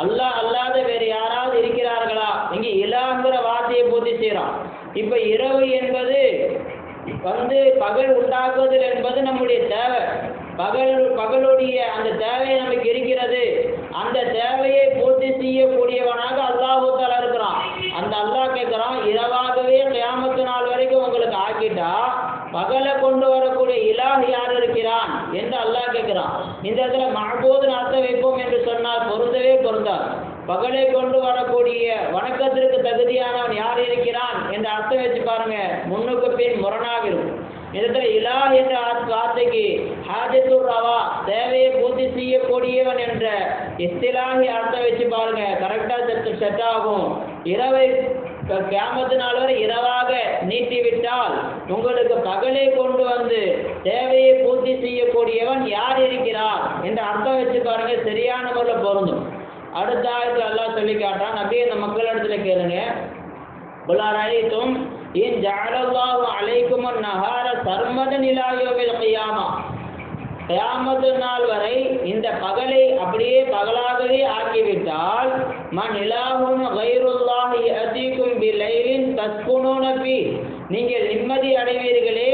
அல்லாஹ் அல்லாத வேறு யாராவது இருக்கிறார்களா? இங்கே இலாஹ்ங்கிற வார்த்தையை பூர்த்தி செய்கிறான். இப்போ இரவு என்பது பகல் உண்டாக்குதல் என்பது நம்முடைய தேவை. பகலுடைய அந்த தேவை நமக்கு இருக்கிறது. அந்த தேவையை பூர்த்தி செய்யக்கூடியவனாக அல்லாஹ் தஆலா இருக்கிறான். அந்த அல்லாஹ் கேட்குறான், இரவாகவே கியாமத்து நாள் வரைக்கும் உங்களுக்கு ஆக்கிட்டா பகலை கொண்டு வரக்கூடிய இலாஹ் யார் இருக்கிறான் என்று அல்லாஹ் கேட்கிறான். இந்த இடத்துல மஅபூதுன்னு அர்த்தம் வைப்போம் என்று சொன்னால் பொருந்தவே பொருந்தார். பகலை கொண்டு வரக்கூடிய வணக்கத்திற்கு தகுதியானவன் யார் இருக்கிறான் என்ற அர்த்தம் வச்சு பாருங்க, முன்னுக்கு பின் முரணாக இருக்கும். இந்த இலாஹ் என்ற வார்த்தைக்கு ஹாஜத்துர் ரவா, தேவையை பூர்த்தி செய்யக்கூடியவன் என்ற இஸ்திலாஹி அர்த்தம் வச்சு பாருங்க, கரெக்டாக செட் ஆகும். இரவை கியாமத்து நாள் வரை இரவாக நீட்டிவிட்டால் உங்களுக்கு பகலை கொண்டு வந்து தேவையை பூர்த்தி செய்யக்கூடியவன் யார் இருக்கிறார் என்ற அர்த்தம் வச்சு பாருங்க, சரியான முறையில் பொருந்தும். அடுத்த ஆயத்தில் அல்லாஹ் சொல்லி காட்டுறான், நபியே இந்த மக்களிடத்துல கேளுங்க, குல் அரஐதும் இன் ஜஅலல்லாஹு அலைக்கும் அன்-நஹார சர்மதன் இலா யௌமில் கியாமா, கியாமத்து நாள் வரை இந்த பகலை அப்படியே பகலாகவே ஆக்கிவிட்டால் மன் இலாஹுன் கைருல்லாஹி யஅதீக்கும் பிலைலின் தஸ்குனூன ஃபீ, நீங்கள் நிம்மதி அடைவீர்களே,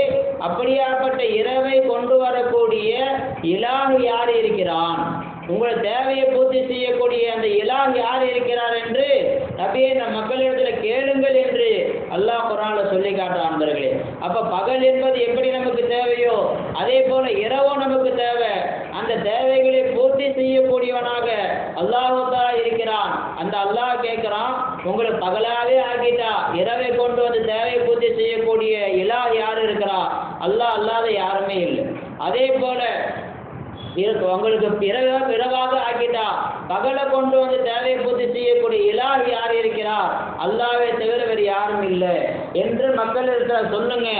அப்படியாப்பட்ட இரவை கொண்டு வரக்கூடிய இலாஹ் யார் இருக்கிறான், உங்கள் தேவையை பூர்த்தி செய்யக்கூடிய அந்த இலாஹ் யார் இருக்கிறார் என்று நபியே இந்த மக்களிடத்தில் கேளுங்கள் என்று அல்லாஹ் குர்ஆன்ல சொல்லி காட்டுறான். நண்பர்களே, அப்ப பகல் என்பது எப்படி நமக்கு தேவையோ அதே போல இரவும் நமக்கு தேவை. அந்த தேவைகளை பூர்த்தி செய்யக்கூடியவனாக அல்லாஹ் தஆலா இருக்கிறான். அந்த அல்லாஹ் கேட்கிறான், உங்களுக்கு பகலாவே ஆக்கிட்டா இரவை கொண்டு வந்து தேவையை பூர்த்தி செய்யக்கூடிய இலாஹ் யார் இருக்கிறா, அல்லாஹ் அல்லாத யாருமே இல்லை. அதே போல உங்களுக்கு பிறவாக ஆக்கிட்டா பகலை கொண்டு வந்து தேவையை பூர்த்தி செய்யக்கூடிய இலாஹ் யார் இருக்கிறார், அல்லாஹ்வை தவிர வேறு யாரும் இல்லை என்று மக்கள் இருக்கிற சொல்லுங்க.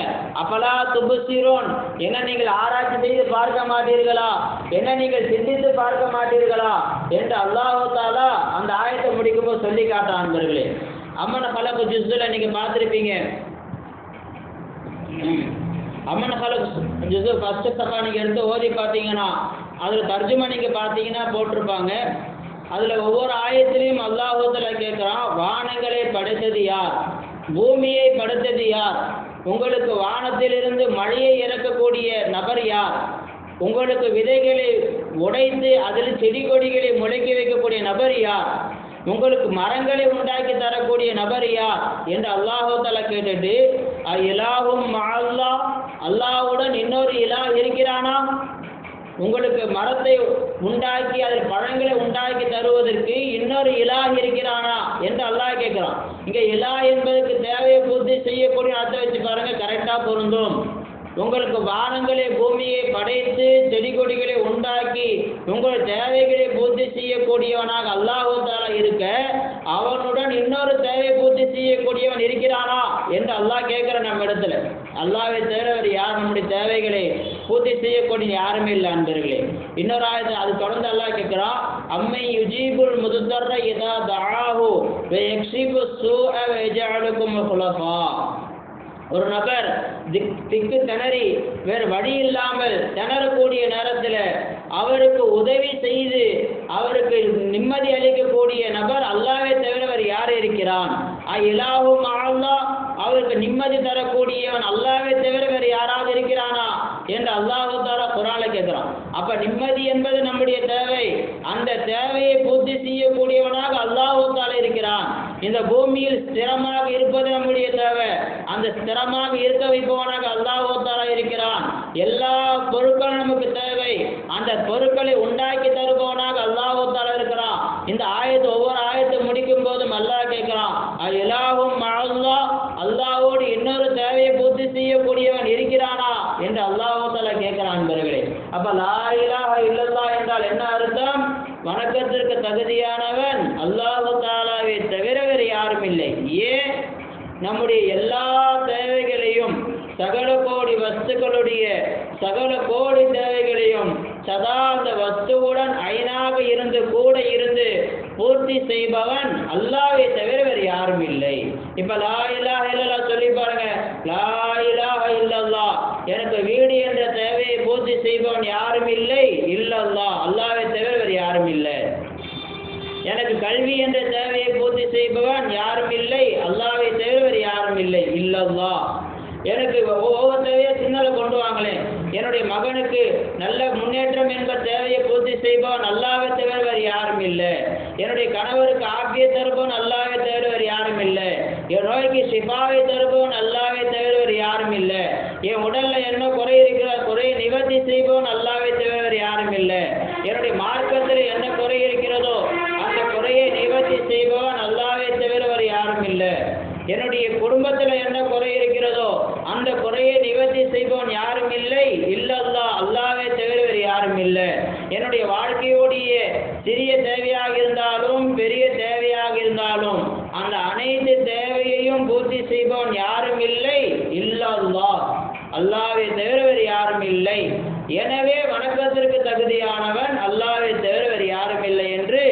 அப்பலா துபுசிரோன், என்ன நீங்கள் ஆராய்ச்சி செய்து பார்க்க மாட்டீர்களா, என்ன நீங்கள் சிந்தித்து பார்க்க மாட்டீர்களா என்று அல்லாஹ் தஆலா அந்த ஆயத்தை முடிக்கும்போது சொல்லி காட்டான். நண்பர்களே, அம்மன் கலக்கு ஜுஸ்ல நீங்க பார்த்துருப்பீங்க. அம்மன் கலக் ஜுஸ் ஃபர்ஸ்ட் சஃபா நீங்கள் எடுத்து ஓதி பார்த்தீங்கன்னா அதில் தர்ஜுமா நீங்கள் பார்த்தீங்கன்னா போட்டிருப்பாங்க. அதில் ஒவ்வொரு ஆயத்திலையும் அல்லாஹ் தஆலா கேட்குறான், வானங்களை படைத்தது யார், பூமியை படைத்தது யார், உங்களுக்கு வானத்திலிருந்து மழையை இறக்கக்கூடிய நபர் யார், உங்களுக்கு விதைகளை உடைத்து அதில் செடி கொடிகளை முளைக்க வைக்கக்கூடிய நபர் யார், உங்களுக்கு மரங்களை உண்டாக்கி தரக்கூடிய நபர் யார் என்று அல்லாஹ் தஆலா கேட்டுட்டு, இலாஹும் மஅல்லாஹ், அல்லாஹ்வுடன் இன்னொரு இலாஹ் இருக்கிறானா, உங்களுக்கு மரத்தை உண்டாக்கி அதில் பழங்களை உண்டாக்கி தருவதற்கு இன்னொரு இலாஹ் இருக்கிறானா என்று அல்லாஹ் கேட்கிறான். இங்கே இலாஹ் என்பதற்கு தேவையை பூர்த்தி செய்யக்கூடிய அர்த்தம் வச்சு பாருங்க, கரெக்டாக பொருந்தும். உங்களுக்கு வானங்களை பூமியை படைத்து செடி கொடிகளை உண்டாக்கி உங்கள் தேவைகளை பூர்த்தி செய்யக்கூடியவனாக அல்லாஹ் தஆலா இருக்க, அவனுடன் இன்னொரு தேவையை பூர்த்தி செய்யக்கூடியவன் இருக்கிறானா என்று அல்லாஹ் கேட்கிற நம்ம இடத்துல. அல்லாஹ்வை தவிர யார் நம்முடைய தேவைகளை பூர்த்தி செய்யக்கூடிய யாருமே இல்லை. அன்பர்களே, இன்னொரு ஆயத்தை அது தொடர்ந்து அல்லாஹ் கேட்கிறான், அம்மை யுஜீபுல் முதுத்தர்ர இதா தஆஹு வ யக்ஷிபு ஸூஅ வ யஜஅலுக்கும் குலஃபா, ஒரு நபர் திக்கு திணறி வேறு வழி இல்லாமல் திணறக்கூடிய நேரத்தில் அவருக்கு உதவி செய்து அவருக்கு நிம்மதி அளிக்கக்கூடிய நபர் அல்லாஹ்வை தவிர வேறு யார் இருக்கிறான், இலாஹும் அல்லாஹ், அவருக்கு நிம்மதி தரக்கூடியவன் அல்லாஹ்வை தவிர வேறு யாராவது இருக்கிறானா என்று அல்லாஹ் தஆலா குர்ஆன்ல கேட்கிறான். அப்ப நிம்மதி என்பது நம்முடைய தேவை, அந்த தேவையை பூர்த்தி செய்யக்கூடியவனாக அல்லாஹ் தஆலா இருக்கிறான். இந்த பூமியில் ஸ்திரமாக இருப்பது நம்முடைய தேவை, அந்த ஸ்திரமாக இருக்க வைப்பவனாக அல்லாஹ் தஆலா இருக்கிறான். எல்லா பொருட்களும் நமக்கு தேவை, அந்த பொருட்களை உண்டாக்கி தருபவனாக அல்லாஹ் தஆலா இருக்கிறான். இந்த ஆயத்து ஒவ்வொரு ஆயத்தை முடிக்கும் போதும் அல்லாஹ் கேட்கிறான், இலாஹும் அல்லாஹ், அல்லாஹ்வோடு இன்னொரு தேவையை பூர்த்தி செய்யக்கூடியவன் இருக்கிறானா என்று அல்லாஹ் தஆலா கேட்கிறான். நண்பர்களே, அப்ப லா இலாஹ இல்லல்லாஹ் என்றால் என்ன அர்த்தம், வணக்கத்திற்கு தகுதியானவன் அல்லாஹ் தஆலாவை தவிர வேறு யாரும் இல்லை. ஏன், நம்முடைய எல்லா தேவைகளையும் சகல கோடி வஸ்துக்களுடைய சகல கோடி தேவைகளையும் சதா அந்த வஸ்துவுடன் ஐனாக இருந்து கூட இருந்து பூர்த்தி செய்பவன் அல்லாஹ்வை தவிர வேறு யாரும் இல்லை. இப்ப லா இலாஹ இல்லல்லாஹ் சொல்லி பாருங்க, லா இலாஹ இல்லல்லாஹ், எனக்கு வீடு என்ற தேவையை பூர்த்தி செய்பவன் யாரும் இல்லை, இல்லல்லாஹ், அல்லாஹ்வை தவிர வேறு யாரும் இல்லை. எனக்கு கல்வி என்ற தேவையை பூர்த்தி செய்பவன் யாரும் இல்லை, அல்லாஹ்வை தவிர வேறு யாரும் இல்லை, இல்லல்லாஹ். எனக்கு ஒவ்வொரு தேவையை சின்னல கொண்டு வாங்களேன், என்னுடைய மகனுக்கு நல்ல முன்னேற்றம் என்ற தேவையை பூர்த்தி செய்பவன் அல்லாஹ்வை தவிர வேறு யாரும் இல்லை. என்னுடைய கணவருக்கு ஆக்கிய தருபவன் அல்லாஹ்வை தவிர வேறு யாரும் இல்லை. என் நோய்க்கு ஷிஃபாவை தருபவன் அல்லாஹ்வை தவிர வேறு யாரும் இல்லை. என் உடல்ல என்ன குறை இருக்கிற குறையை நிவர்த்தி செய்பவன் அல்லாஹ்வை தவிர வேறு யாரும் இல்லை. என்னுடைய மார்க்கத்தில் என்ன குறை இருக்கிறதோ அந்த குறையை நிவர்த்தி செய்பவன் அல்லாஹ்வை தவிர வேறு யாரும் இல்லை. என்னுடைய குடும்பத்தில் என்ன குறை இருக்கிறதோ அந்த குறையை நிவர்த்தி செய்பவன் யாரும் இல்லை. இல்லல்லா, அல்லாஹ்வை தவிர வேறு யாரும் இல்லை. என்னுடைய வாழ்க்கையோடைய சிறிய தேவையாக இருந்தாலும் பெரிய தேவையாக இருந்தாலும் அந்த அனைத்து தேவையையும் பூர்த்தி செய்பவன் யாரும் இல்லை. இல்லல்லா, அல்லாஹ்வை தவிர வேறு யாரும் இல்லை. எனவே வணக்கத்திற்கு தகுதியானவன் அல்லாஹ்வை தவிர வேறு யாரும் இல்லை என்று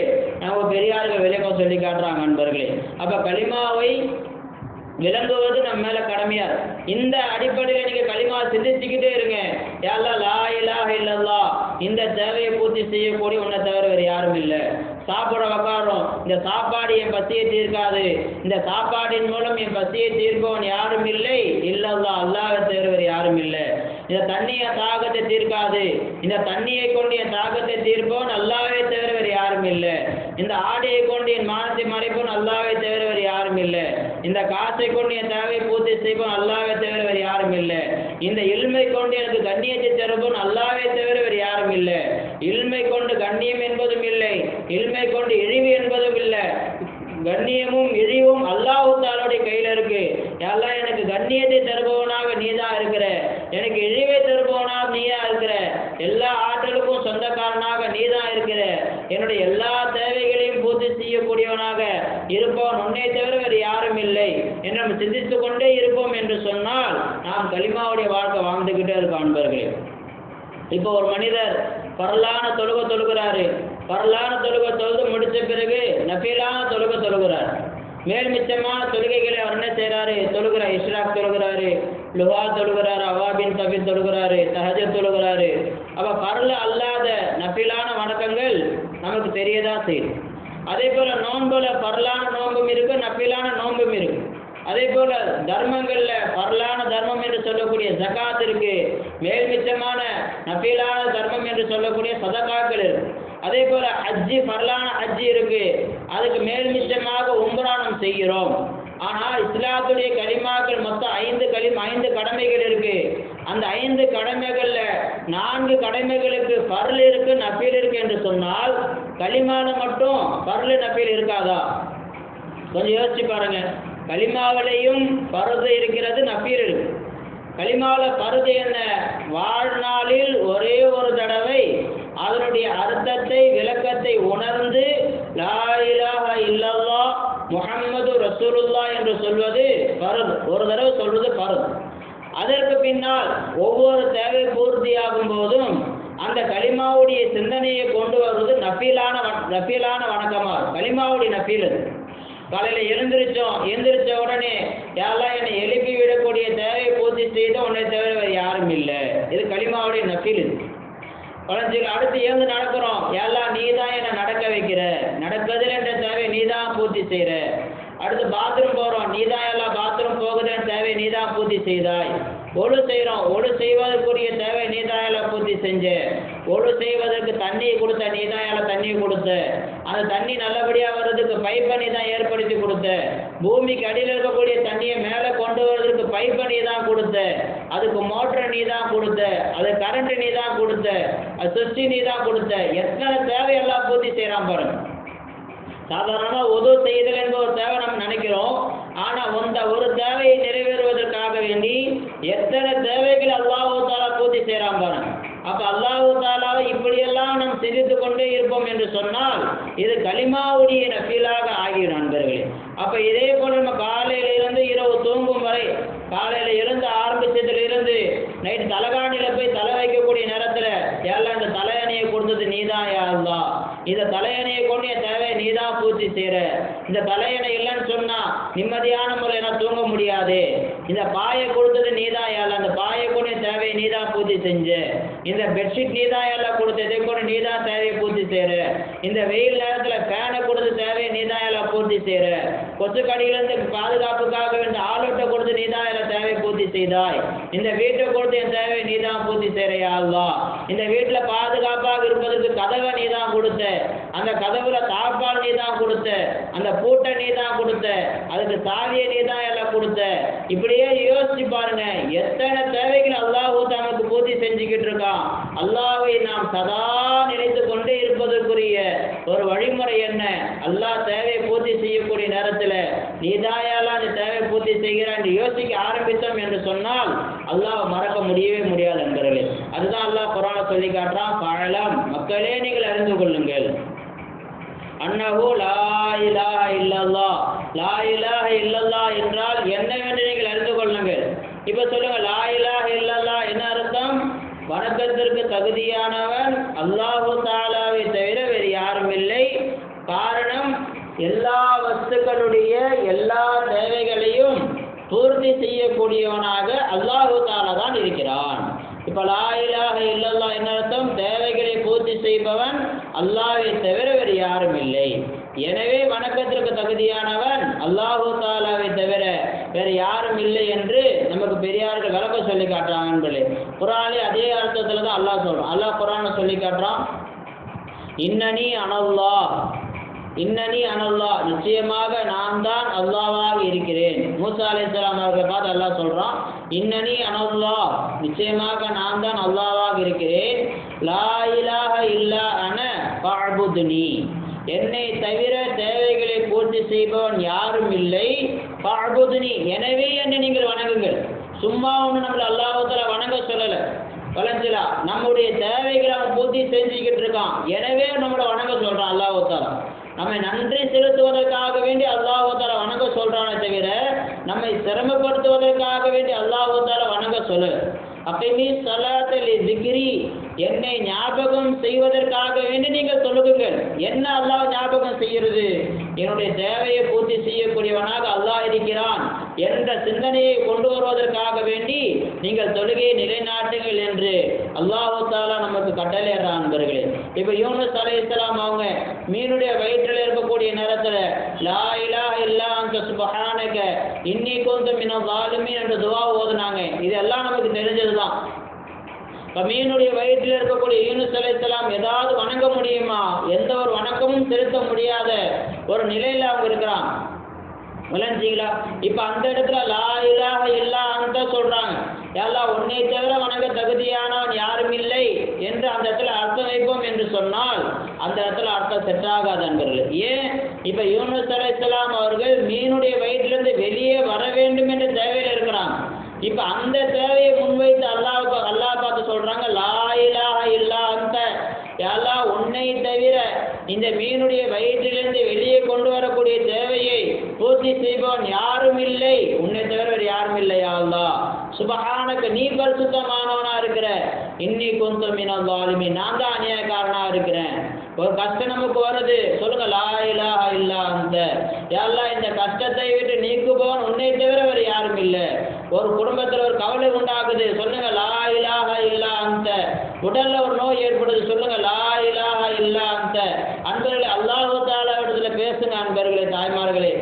நம்ம பெரியார்கள் விளக்கம் சொல்லி காட்டுறாங்க நண்பர்களே. அப்ப கலிமாவை விளங்குவது நம்ம மேல கடமையா. இந்த அடிப்படையில் நீங்க கலிமா சிந்திச்சுக்கிட்டே இருங்க. யா அல்லாஹ், லா இலாஹ இல்லல்லாஹ், இந்த தேவையை பூர்த்தி செய்யக்கூடிய உன்னை தவிர வேறு யாரும் இல்லை. சாப்பிட உக்காரோம், இந்த சாப்பாடு என் பசியை தீர்க்காது, இந்த சாப்பாட்டின் மூலம் என் பசியை தீர்ப்பவன் யாரும் இல்லை. இல்லல்லாஹ், அல்லாஹ்வை தவிர வேறு யாரும் இல்லை. இந்த தண்ணியை தாகத்தை தீர்க்காது, இந்த தண்ணியை கொண்டு என் தாகத்தை தீர்ப்பவன் அல்லாஹ்வை தவிர வேறு யாரும் இல்லை. இந்த ஆடையை கொண்டு என் மானத்தை மறைப்பவன் அல்லாஹ்வை தவிர வேறு யாரும் இல்லை. இந்த காசை கொண்டு என் தேவையை பூர்த்தி செய்ப்பவன் அல்லாஹ்வை தவிர வேறு யாரும் இல்லை. இந்த இல்மை கொண்டு எனக்கு கண்ணியத்தை தருப்பவன் அல்லாஹ்வை தவிர வேறு யாரும் இல்லை. இல்மை கொண்டு கண்ணியம் என்பதும் இல்லை, இல்மை கொண்டு இழிவு என்பதும் இல்லை. கண்ணியமும் இழிவும் அல்லாஹ் தஆலாவுடைய கையில் இருக்கு. அல்லாஹ் எனக்கு கண்ணியத்தை தருபவனாக நீதான் இருக்கிற, எனக்கு இழிவை தருபவனாக நீயா இருக்கிற, எல்லா ஆற்றலுக்கும் சொந்தக்காரனாக நீதான் இருக்கிற, என்னுடைய எல்லா தேவைகளையும் பூர்த்தி செய்யக்கூடியவனாக இருப்பவன் உன்னை தவிர வேறு யாரும் இல்லை என்று நம்ம சிந்தித்து கொண்டே இருப்போம் என்று சொன்னால் நாம் கலிமாவுடைய வாழ்க்கை வாழ்ந்துகிட்டே இருக்கோம் அன்பர்களே. இப்போ ஒரு மனிதர் பரலான தொழுகிறாரு, பரலான தொழுது முடிச்ச பிறகு நஃபிலான தொழுகிறார். மேல் மிச்சமான தொழுகைகளை அவர் என்ன செய்கிறாரு? தொழுகிறார். இஷ்ராக் தொழுகிறாரு, லுஹா தொழுகிறாரு, அவாபின் தஃபீல் தொழுகிறாரு, தஹஜ்ஜுத் தொழுகிறாரு. அப்போ பரல அல்லாத நஃபிலான வணக்கங்கள் நமக்கு தெரியதான் செய்யும். அதே போல் நோன்புல பரலான நோன்பும் இருக்கு, நஃபிலான நோன்பும் இருக்கு. அதே போல தர்மங்கள்ல பரலான தர்மம் என்று சொல்லக்கூடிய ஜகாத் இருக்கு, மேல் மிச்சமான நஃபிலான தர்மம் என்று சொல்லக்கூடிய சதகாக்கள் இருக்கு. அதே போல ஹஜ்ஜி பரலான ஹஜ்ஜி இருக்கு, அதுக்கு மேல் மிச்சமாக உம்ரா நாம் செய்கிறோம். ஆனால் இஸ்லாத்துடைய கலிமாக்கள் மொத்தம் 5 கடமைகள் இருக்கு. அந்த 5 கடமைகள்ல 4 கடமைகளுக்கு பர்ல் இருக்கு, நஃபில் இருக்கு என்று சொன்னால் கலிமால மட்டும் பர்ல் நஃபில் இருக்காதா? கொஞ்சம் யோசிச்சு பாருங்க. கலிமாவிலையும் பருது இருக்கிறது, நஃபீல் இருக்கு. கலிமாவில் பருது என்ன? வாழ்நாளில் ஒரே ஒரு தடவை அதனுடைய அர்த்தத்தை விளக்கத்தை உணர்ந்து லா இலாஹ இல்லல்லாஹ் முஹம்மது ரசூலுல்லாஹ் என்று சொல்வது பருது. ஒரு தடவை சொல்வது பருது. அதற்கு பின்னால் ஒவ்வொரு தேவை பூர்த்தியாகும் போதும் அந்த கலிமாவுடைய சிந்தனையை கொண்டு வருவது நஃபீலான வணக்கமா. கலிமாவுடைய நஃபீல் அது. காலையில் எழுந்திரிச்ச உடனே யாரெல்லாம் என்னை எழுப்பி விடக்கூடிய தேவையை பூர்த்தி செய்த உன்னை தவிர வேறு யாரும் இல்லை. இது கலிமாவுடைய நஃபீல். இது குழந்தைகள் அடுத்து எழுந்து நடக்கிறோம், எல்லாம் நீ தான் என்னை நடக்க வைக்கிற, நடக்குதில் என்ற தேவை நீ தான் பூர்த்தி செய்கிற. அடுத்து பாத்ரூம் போகிறோம், நீ தான் எல்லாம் பாத்ரூம் போகுதுன்னு தேவை நீ தான் பூர்த்தி செய்தாய். ஒழு செய்கிறோம், ஒழு செய்வதற்குரிய தேவை நீ தான் எல்லாம் பூர்த்தி செஞ்ச. ஒழு செய்வதற்கு தண்ணியை கொடுத்த நீ தான் எல்லாம் தண்ணியை கொடுத்த. அந்த தண்ணி நல்லபடியாக வர்றதுக்கு பைப்பை நீ தான் ஏற்படுத்தி கொடுத்த. பூமிக்கு அடியில் இருக்கக்கூடிய தண்ணியை மேலே கொண்டு வர்றதுக்கு பைப்பை நீ தான் கொடுத்த. அதுக்கு மோட்டரை நீ தான் கொடுத்த, அது கரண்ட்டு நீ தான் கொடுத்த, அது சுவிட்சு நீ தான் கொடுத்த. எத்தனை தேவையெல்லாம் பூர்த்தி செய்கிறான் பாருங்க. சாதாரணமாக உதவு செய்தல் என்ற ஒரு தேவை நம்ம நினைக்கிறோம். ஆனால் அந்த ஒரு தேவையை நிறைவேறுவதற்காக வேண்டி எத்தனை தேவைகள் அல்லாஹ் தஆலா பூர்த்தி செய்கிறான் பாருங்க. அப்போ அல்லாஹ் தஆலாவை இப்படியெல்லாம் நாம் சிந்தித்து கொண்டே இருப்போம் என்று சொன்னால் இது கலிமாவுடைய நஃபீலாக ஆகிடும் நண்பர்களே. அப்போ இதே போல் நம்ம காலையிலிருந்து இரவு தூங்கும் வரை, காலையில் இருந்து ஆரம்பித்ததிலிருந்து நைட்டு தலகாணியில் போய் தலை வைக்கக்கூடிய நேரத்தில் எல்லாம் இந்த தலையணையை கொடுத்தது நீதான் யா அல்லாஹ், இந்த தலையணையை கொண்டு என் தேவையை நீ தான் பூர்த்தி செய்கிற. இந்த தலையணை இல்லைன்னு சொன்னால் நிம்மதியான முறையில் நான் தூங்க முடியாது. இந்த பாயை கொடுத்தது நீ தான் யா அல்லாஹ், அந்த பாயை கொண்டு என் தேவையை நீ தான் பூர்த்தி செஞ்ச. இந்த பெட்ஷீட் நீ தான் எல்லாம் கொடுத்த, இதை கொண்டு நீ தான் தேவையை பூர்த்தி செய்கிற. இந்த வெயில் நேரத்தில் ஃபேனை கொடுத்து தேவையை நீ தான் எல்லாம் பூர்த்தி செய்கிற. கொசுக்கடியிலிருந்து பாதுகாப்புக்காக வேண்டிய ஆலோட்டை கொடுத்து நீ தான் எல்லாம் தேவையை பூர்த்தி செய்கிற. செய்தாய். இந்த வீட்டை கொடுத்து என் தேவை நீ தான் பூர்த்தி செய்கிறையா அல்லாஹ். இந்த வீட்டில் பாதுகாப்பாக இருப்பதற்கு கதவை நீ தான் கொடுத்த, அந்த கதவுல தாப்பால் நீ தான் கொடுத்த, அந்த பூட்டை நீ தான் கொடுத்த, அதுக்கு சாவியை நீ தான் எல்லாம் கொடுத்த. இப்படியே யோசிச்சு பாருங்க, எத்தனை தேவைகள் அல்லாஹ் நமக்கு பூர்த்தி செஞ்சுக்கிட்டு இருக்கான். அல்லாஹ்வை நாம் சதா நினைத்து கொண்டு இருப்பதற்குரிய ஒரு வழிமுறை என்ன? அல்லாஹ் தேவையை பூர்த்தி செய்யக்கூடிய நேரத்தில் நீதாயாலாம் அந்த தேவை பூர்த்தி செய்கிறான் யோசிக்க ஆரம்பித்தோம் என்று சொன்னால் அல்லாஹ் மறக்க முடியவே முடியாது நண்பர்களே. அதுதான் அல்லாஹ் குர்ஆன்ல சொல்லி காட்டுறான், ஃபஅலம், மக்களே நீங்கள் அறிந்து கொள்ளுங்கள், அன்னஹு லா இலாஹ இல்லல்லாஹ், லா இலாஹ இல்லல்லாஹ் என்றால் என்னவென்று நீங்கள் அறிந்து கொள்ளுங்கள். இப்போ சொல்லுங்க, லா இலாஹ இல்லல்லாஹ் என்ன அர்த்தம்? வணக்கத்திற்கு தகுதியானவன் அல்லாஹு தஆலாவை தவிர வேறு யாரும் இல்லை. காரணம், எல்லா வஸ்துக்களுடைய எல்லா தேவைகளையும் பூர்த்தி செய்யக்கூடியவனாக அல்லாஹு தஆலா தான் இருக்கிறான். இப்போ லா இலாஹ இல்லல்லாஹ் என்ன அர்த்தம்? தேவைகளை பூர்த்தி செய்பவன் அல்லாஹ்வை தவிர வேறு யாரும் இல்லை. எனவே வணக்கத்திற்கு தகுதியானவன் அல்லாஹு தஆலாவை தவிர வேறு யாரும் இல்லை என்று நமக்கு பெரியார்கள் விளக்கம் சொல்லி காட்டுறாங்க. குர்ஆனிலே அதே அர்த்தத்தில் தான் அல்லாஹ் சொல்றான். அல்லாஹ் குர்ஆன்ல சொல்லி காட்டுறான், இன்னனி அனல்லாஹ், இன்னனி அனல்லாஹ், நிச்சயமாக நான் தான் அல்லாஹ்வாக இருக்கிறேன். மூசா அலைஹிஸ்ஸலாம் அவர்களை பார்த்து அல்லாஹ் சொல்றான், இன்னனி அனல்லாஹ், நிச்சயமாக நான் தான் அல்லாஹ்வாக இருக்கிறேன். லா இலாஹ இல்லா அன ஃபஅபுத்னி, என்னை தவிர தேவைகளை பூர்த்தி செய்பவன் யாரும் இல்லை. ஃபஅபுத்னி, எனவே என்னை நீங்கள் வணங்குங்கள். சும்மா ஒன்று நம்மளை அல்லாஹ் தஆலா வணங்க சொல்லலை, வளர்ந்துடா நம்முடைய தேவைகளை அவன் பூர்த்தி செஞ்சுக்கிட்டு இருக்கான், எனவே நம்மளை வணங்க சொல்றான் அல்லாஹ் தஆலா. நம்மை நன்றி செலுத்துவதற்காக வேண்டி அல்லாஹ் தஆலா வணங்க சொல்றானே தவிர நம்மை சிரமப்படுத்துவதற்காக வேண்டி அல்லாஹ் தஆலா வணங்க சொல்லல. அகைமி ஸலாத்த லிஸ்ஸிக்ரி, என்னை ஞாபகம் செய்வதற்காக வேண்டி நீங்கள் தொழுகுங்கள். என்ன அல்லாஹ் ஞாபகம் செய்கிறது? என்னுடைய தேவையை பூர்த்தி செய்யக்கூடியவனாக அல்லாஹ் இருக்கிறான் என்ற சிந்தனையை கொண்டு வருவதற்காக வேண்டி நீங்கள் தொழுகையை நிலைநாட்டுங்கள் என்று அல்லாஹ் தஆலா நமக்கு கட்டளையிடுறான் நண்பர்களே. இப்போ யூனுஸ் அலைஹிஸ்ஸலாம் அவங்க மீனுடைய வயிற்றில் இருக்கக்கூடிய நேரத்தில் லா இலாஹ இல்லா அன்த சுப்ஹானக இன்னி குன்து மினல் ஸாலிமீன் என்ற துஆ ஓதுனாங்க. இதெல்லாம் நமக்கு தெரிஞ்சதுதான். இப்போ மீனுடைய வயிற்றில் இருக்கக்கூடிய யூனுஸ் அலைஹிஸ்ஸலாம் ஏதாவது வணங்க முடியுமா? எந்த ஒரு வணக்கமும் செலுத்த முடியாத ஒரு நிலையில் அவங்க இருக்கிறாங்க. விளஞ்சிங்களா? இப்போ அந்த இடத்துல லா இலாஹ இல்லா அன்த சொல்றாங்க, அல்லாஹ் உன்னை தவிர வணங்க தகுதியானவன் யாரும் இல்லை என்று அந்த இடத்துல அர்த்தம் வைப்போம் என்று சொன்னால் அந்த இடத்துல அர்த்தம் செட் ஆகாது நண்பர்கள். ஏன்? இப்போ யூனுஸ் அலைஹிஸ்ஸலாம் அவர்கள் மீனுடைய வயிற்றிலிருந்து வெளியே வர வேண்டும் என்ற தேவையில் இருக்கிறாங்க. இப்போ அந்த தேவையை முன்வைத்து அல்லாஹ் பார்த்து சொல்றாங்க, லா இலாஹ இல்லா அன்த, அல்லாஹ் உன்னை தவிர இந்த மீனுடைய வயிற்றிலிருந்து வெளியே கொண்டு வரக்கூடிய தேவையை பூர்த்தி செய்பவன் யாரும் இல்லை, உன்னை தவிர வேறு யாரும் இல்லை. அல்லாஹ் சுப்ஹானக, நீ பரிசுத்தமானவனா இருக்கிற. இன்னி குன்து மினல் ஸாலிமீன், நான் தான் அநியாயக்காரனா இருக்கிறேன். ஒரு கஷ்டம் நமக்கு வருது, சொல்லுங்க லா இலாஹ இல்லா அன்த, அல்லாஹ் இந்த கஷ்டத்தை விட்டு நீக்குபவன் உன்னை தவிர வேறு யாரும் இல்லை. ஒரு குடும்பத்தில் ஒரு கவலை உண்டாகுது, சொல்லுங்க லா இலாஹ இல்லா அன்த. உடல்ல ஒரு நோய் ஏற்படுது, சொல்லுங்க லா இலாஹ இல்லா அன்த. அன்பர்களே, அல்லாஹ் தஆலா இடத்துல பேசுங்க அன்பர்களே, தாய்மார்களே.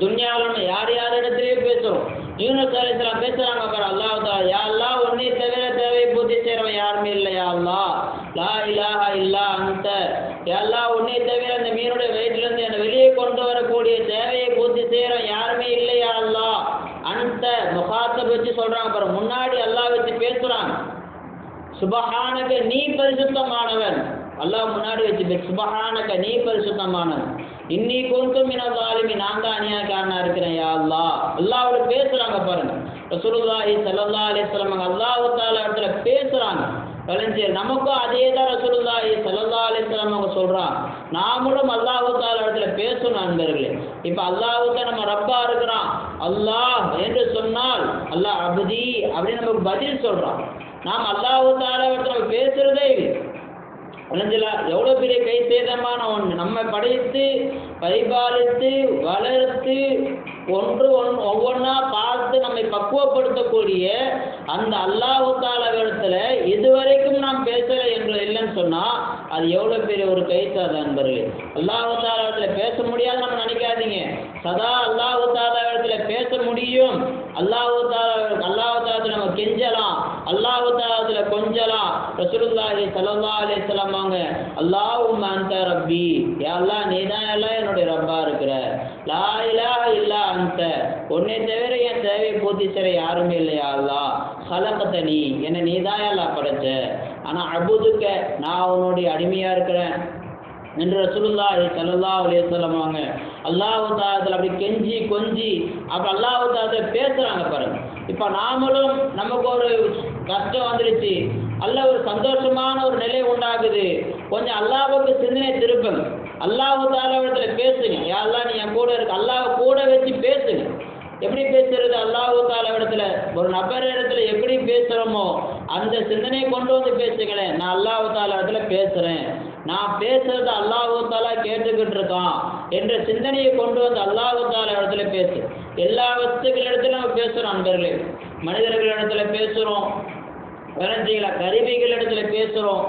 துன்யாவில் யார் யார் இடத்துலையும் பேசுகிறோம். யூனுஸ் அலைஹிஸ்ஸலாம் பேசுகிறாங்க பாரு, அல்லாஹ் தஆலா, யா அல்லாஹ் உன்னை தவிர தேவை பூர்த்தி செய்கிறவன் யாருமே இல்லை. யா அல்லாஹ் லா இலாஹ இல்லா அன்த, யா அல்லாஹ் உன்னை தவிர அந்த மீனுடைய வயிற்றிலிருந்து என்னை வெளியே கொண்டு வரக்கூடிய தேவையை பூர்த்தி செய்கிறவன் யாருமே இல்லை. யா அல்லாஹ் அந்த முகாத்தப் வச்சு சொல்கிறாங்க பாரு, முன்னாடி அல்லாஹ் வச்சு பேசுகிறாங்க. சுப்ஹானக, நீ பரிசுத்தமானவன். அல்லாஹ் முன்னாடி வச்சு சுப்ஹானக, நீ பரிசுத்தமானவன். இன்னி குன்து மினல் ஸாலிமீன், நான் தான் அநியாயக்காரனா இருக்கிறேன். யா அல்லாஹ், அல்லாஹ்வோட பேசுறாங்க பாருங்க. ரசூலுல்லாஹி ஸல்லல்லாஹு அலைஹி வஸல்லம் அல்லாஹ் தஆலா இடத்துல பேசுறாங்க. கலைஞர் நமக்கும் அதே தான் ரசூலுல்லாஹி ஸல்லல்லாஹு அலைஹி வஸல்லம் அவங்க சொல்றாங்க. நாமளும் அல்லாஹ் தஆலா இடத்துல பேசணும் நண்பர்களே. இப்போ அல்லாஹ் தான் நம்ம ரப்பா இருக்கிறான். அல்லாஹ் என்று சொன்னால் அல்லாஹ் அப்தி அப்படின்னு நமக்கு பதில் சொல்றான். நாம் அல்லாஹ் தஆலா இடத்துல பேசுறதே இது. எவ்வளோ பெரிய கை சேதமான ஒன்று. நம்ம படைத்து பரிபாலித்து வளர்த்து ஒவ்வொன்றா பார்த்து நம்மை பக்குவப்படுத்தக்கூடிய அந்த அல்லாஹ் தஆலா இடத்துல இதுவரைக்கும் நாம் பேசலை என்று இல்லைன்னு சொன்னால் அது எவ்வளோ பெரிய ஒரு கைத்தாது நண்பர்களே. அல்லாஹ் தஆலா இடத்துல பேச முடியாது நம்ம நினைக்காதீங்க. சதா அல்லாஹ் தஆலா இடத்துல பேச முடியும் நபியும் அல்லாஹ் தாலா நம்ம கெஞ்சலாம், அல்லாஹ் தாலா கொஞ்சலாம். ரசூலுல்லாஹி ஸல்லல்லாஹு அலைஹி வஸல்லம் அவங்க அல்லாஹும்ம அன்த ரப்பி, யா அல்லாஹ் நீதான் எல்லாம் என்னுடைய ரப்பா இருக்கிற, லா இலாஹ இல்லா அன்த, உன்னை தவிர என் தேவையை பூர்த்தி செய்ய யாருமே இல்லையா அல்லாஹ், ஹலகதனி, என்னை நீதான் எல்லாம் படைச்ச, ஆனா அபுதுக்க, நான் உன்னுடைய அடிமையா இருக்கிறேன் என்று ரசூலுல்லாஹி ஸல்லல்லாஹு அலைஹி வஸல்லம் அவங்க அல்லாஹ் தஆலா அப்படி கெஞ்சி கொஞ்சி அப்ப அல்லாஹ் தஆலா பேசுறாங்க பாருங்க. இப்ப நாமளும் நமக்கு ஒரு கஷ்டம் வந்துருச்சு, அல்ல ஒரு சந்தோஷமான ஒரு நிலை உண்டாகுது, கொஞ்சம் அல்லாஹ்வுக்கு சிந்தனை திருப்புங்க, அல்லாஹ் தஆலா இடத்துல பேசுங்க, யா அல்லாஹ் நீ என் கூட இருக்கு, அல்லாஹ் கூட வச்சு பேசுங்க. எப்படி பேசுறது? அல்லாஹ் தஆலா இடத்துல ஒரு நபர் இடத்துல எப்படி பேசுகிறோமோ அந்த சிந்தனையை கொண்டு வந்து பேசுங்களேன். நான் அல்லாஹ் தஆலா இடத்துல பேசுகிறேன், நான் பேசுறது அல்லாஹ் தஆலா கேட்டுக்கிட்டு இருக்கான் என்ற சிந்தனையை கொண்டு வந்து அல்லாஹ் தஆலா இடத்துல பேசு. எல்லா வஸ்துக்கள் இடத்துல நம்ம பேசுகிறோம் நண்பர்களே, மனிதர்கள் இடத்துல பேசுகிறோம், வேலைங்களா கருவிகள் இடத்துல பேசுகிறோம்,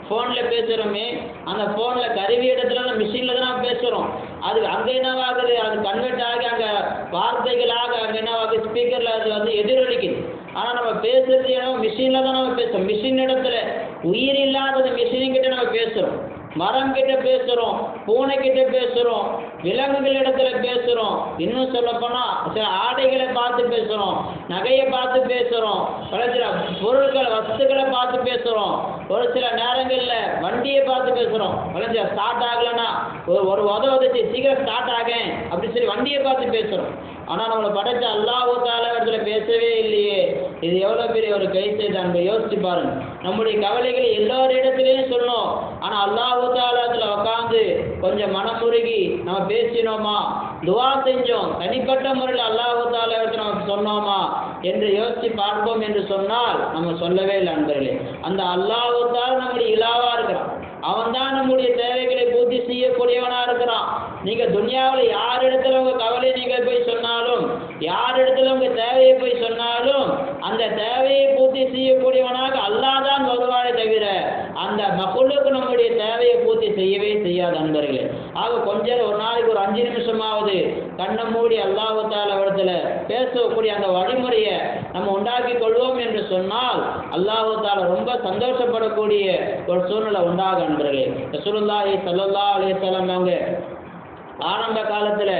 ஃபோனில் பேசுகிறோமே, அந்த ஃபோனில் கருவி இடத்துல மிஷினில் தான் நம்ம பேசுகிறோம். அது அங்கே என்னவாகுது, அது கன்வெர்ட் ஆகி அங்கே வார்த்தைகளாக அங்கே என்னவாகுது, ஸ்பீக்கரில் அது வந்து எதிரொலிக்குது. ஆனால் நம்ம பேசுறது இடம் மிஷினில் தான் நம்ம பேசுகிறோம். மிஷின் இடத்துல உயிர் இல்லாதது மிஷின்கிட்ட நம்ம பேசுகிறோம், மரம் கிட்ட பேசுகிறோம், பூனை கிட்ட பேசுகிறோம், விலங்குகள் இடத்துல பேசுகிறோம், இன்னும் சொல்லப்போனால் சில ஆடைகளை பார்த்து பேசுகிறோம், நகையை பார்த்து பேசுகிறோம், பல சில பொருட்கள் வஸ்துக்களை பார்த்து பேசுகிறோம், ஒரு சில நேரங்களில் வண்டியை பார்த்து பேசுகிறோம், பல சில ஸ்டார்ட் ஆகலைன்னா ஒரு உதவுச்சு சீக்கிரம் ஸ்டார்ட் ஆகேன் அப்படின்னு சொல்லி வண்டியை பார்த்து பேசுகிறோம். ஆனால் நம்மளை படைச்ச அல்லாஹ் தஆலா இடத்துல பேசவே இல்லையே, இது எவ்வளோ பெரிய ஒரு கைசை தான் யோசிச்சு பாருங்க. நம்முடைய கவலைகளை எல்லோரு இடத்துலையும் சொல்லணும், ஆனால் அல்லாஹ் தஆலா இடத்துல உட்காந்து கொஞ்சம் மனமுருகி நம்ம பேசினோமா, துவா செஞ்சோம், தனிப்பட்ட முறையில் அல்லாஹ் தஆலா இடத்துல நம்ம சொன்னோமா என்று யோசித்து பார்ப்போம் என்று சொன்னால் நம்ம சொல்லவே இல்லை நண்பர்களே. அந்த அல்லாஹ் தஆலா நம்முடைய இலாவா இருக்கிறான், அவன் தான் நம்முடைய தேவைகளை பூர்த்தி செய்யக்கூடியவனா இருக்கிறான். நீங்க துன்யாவில் யார் இடத்துல உங்க கவலை நீங்கள் போய் சொன்னாலும், யார் இடத்துல உங்க தேவையை போய் சொன்னாலும், அந்த தேவையை பூர்த்தி செய்யக்கூடியவனாக அல்லாஹ் தான் வருவானே தவிர அந்த மகளுக்கு நம்முடைய தேவையை பூர்த்தி செய்யவே செய்யாது நண்பர்களே. ஆக கொஞ்சம் ஒரு நாளைக்கு ஒரு 5 நிமிஷமாவது கண்ணை மூடி அல்லாஹ் தஆலா இடத்துல பேசக்கூடிய அந்த வழிமுறையை நம்ம உண்டாக்கி கொள்வோம் என்று சொன்னால் அல்லாஹ் தஆலா ரொம்ப சந்தோஷப்படக்கூடிய ஒரு சூழ்நிலை உண்டாகும் நண்பர்களே. ரசூலுல்லாஹி ஸல்லல்லாஹு அலைஹி வஸல்லம் அவங்க ஆரம்ப காலத்தில்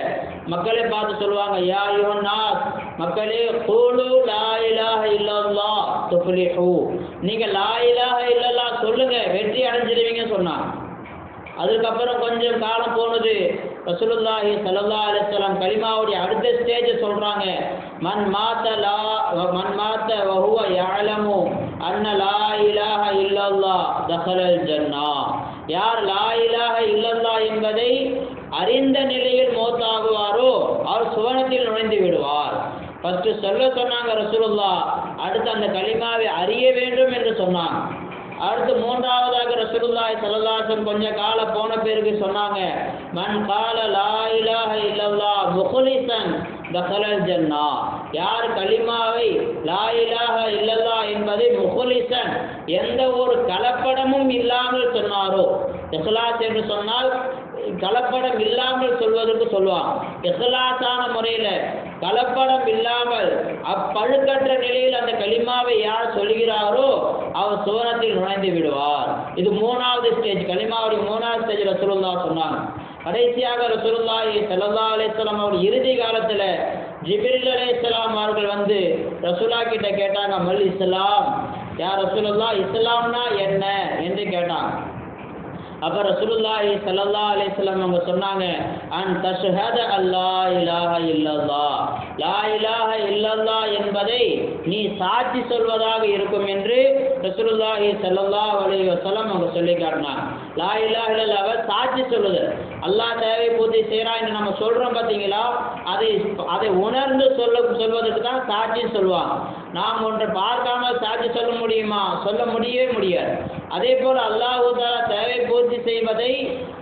மக்களை பார்த்து சொல்லுவாங்க, யா அய்யுஹன் நாஸ், மக்களே கூலு லா இலாஹ இல்லல்லாஹ் துஃப்லிஹு, நீங்கள் லா இலாஹ இல்லல்லாஹ் சொல்லுங்க வெற்றி அடைஞ்சிடுவீங்க சொன்னாங்க. அதுக்கப்புறம் கொஞ்சம் காலம் போனது, ரசூலுல்லாஹி ஸல்லல்லாஹு அலைஹி வஸல்லம் கலிமாவுடைய அடுத்த ஸ்டேஜ் சொல்றாங்க, மன் மாத்த வஹுவ யஅலமு அன்ன லா இலாஹ இல்லல்லாஹ் தஹலல் ஜன்னா, யார் லா இலாஹ இல்லல்லாஹ் என்பதை அறிந்த நிலையில் மௌத்தாகுவாரோ அவர் சுவனத்தில் நுழைந்து விடுவார். ஃபர்ஸ்ட் சொல்ல சொன்னாங்க ரசூலுல்லாஹ், அடுத்து அந்த கலிமாவை அறிய வேண்டும் என்று சொன்னாங்க. அடுத்து மூன்றாவதாக ரசூலுல்லாஹி ஸல்லல்லாஹு அலைஹி வஸல்லம் கொஞ்ச காலம் போன பிறகு சொன்னாங்க, மன் கால லா இலாஹ இல்லல்லாஹ் முக்லிஸன் தஹலல் ஜன்னா, யார் கலிமாவை லா இலாஹ இல்லல்லாஹ் என்பதை முக்லிஸன் எந்த ஒரு கலப்படமும் இல்லாமல் சொன்னாரோ, இஹ்லாஸ் என்று சொன்னால் கலப்படம் இல்லாமல் சொல்வதற்கு சொல்லுவாங்க. இஹ்லாஸான முறையில் கலப்படம் இல்லாமல் அப்பழுக்கற்ற நிலையில் அந்த கலிமாவை யார் சொல்கிறாரோ அவர் சுவனத்தில் நுழைந்து விடுவார். இது 3வது ஸ்டேஜ், கலிமாவுடைய 3வது ஸ்டேஜ் ரசூலுல்லாஹ் சொன்னாங்க. கடைசியாக ரசூலுல்லாஹி ஸல்லல்லாஹு அலைஹி வஸல்லம் அவர்கள் இறுதி காலத்தில் ஜிப்ரீல் அலைஹிஸ்ஸலாம் அவர்கள் வந்து ரசூலுல்லாஹ் கிட்ட கேட்டாங்க, மல் இஸ்லாம், யா ரசூலுல்லாஹ் இஸ்லாம்னா என்ன என்று கேட்டாங்க. அப்போ ரசூலுல்லாஹி ஸல்லல்லாஹு அலைஹி வஸல்லம் அவங்க சொன்னாங்க, அன் தஷ்ஹத அல்லா இலாஹ இல்லல்லாஹ், லா இலாஹ இல்லல்லாஹ் என்பதை நீ சாட்சி சொல்வதாக இருக்கும் என்று ரசூலுல்லாஹி ஸல்லல்லாஹு அலைஹி வஸல்லம் அவங்க சொல்லி காட்டினாங்க. லா இலாஹ இல்லல்லாஹ் சாட்சி சொல்லுது, அல்லாஹ் தேவை பூர்த்தி செய்கிறான் என்று நம்ம சொல்கிறோம் பார்த்தீங்களா, அதை உணர்ந்து சொல்வதற்கு தான் சாட்சி சொல்லுவாங்க. நாம் ஒன்றை பார்க்காமல் சாட்சி சொல்ல முடியுமா? சொல்ல முடியவே முடியாது. அதே போல் அல்லாஹ் தஆலா தேவை பூர்த்தி செய்வதை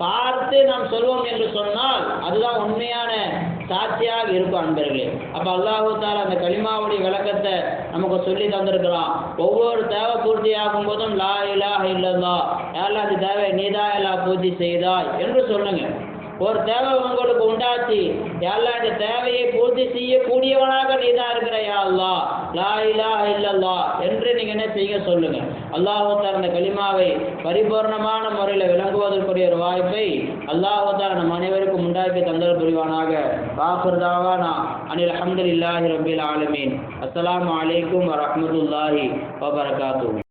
பார்த்து நாம் சொல்வோம் என்று சொன்னால் அதுதான் உண்மையான சாட்சியாக இருக்கும் அன்பர்களே. அப்போ அல்லாஹ் தஆலா அந்த கலிமாவுடைய விளக்கத்தை நமக்கு சொல்லி தந்திருக்கிறான். ஒவ்வொரு தேவை பூர்த்தி ஆகும் போதும் லா இலாஹ இல்லல்லாஹ், யாரெல்லாம் அந்த தேவை நீதான் எல்லாம் பூர்த்தி செய்தாய் என்று சொல்லுங்க. ஒரு தேவை உங்களுக்கு உண்டாச்சு, யா அல்லாஹ் இந்த தேவையை பூர்த்தி செய்யக்கூடியவனாக நீ தான் இருக்கிற யா அல்லாஹ், லா இலாஹ இல்லல்லாஹ் என்று நீங்கள் என்ன செய்ய சொல்லுங்க. அல்லாஹ் தஆலா அந்த கலிமாவை பரிபூர்ணமான முறையில் விளங்குவதற்குரிய ஒரு வாய்ப்பை அல்லாஹ் தஆலா நம் அனைவருக்கும் உண்டாக்கி தந்தல் புரிவானாக. ஆகிர் தஅவானா அனில் ஹம்துலில்லாஹி ரப்பில் ஆலமீன். அஸ்ஸலாமு அலைக்கும் வரஹ்மத்துல்லாஹி வபரகாத்துஹு.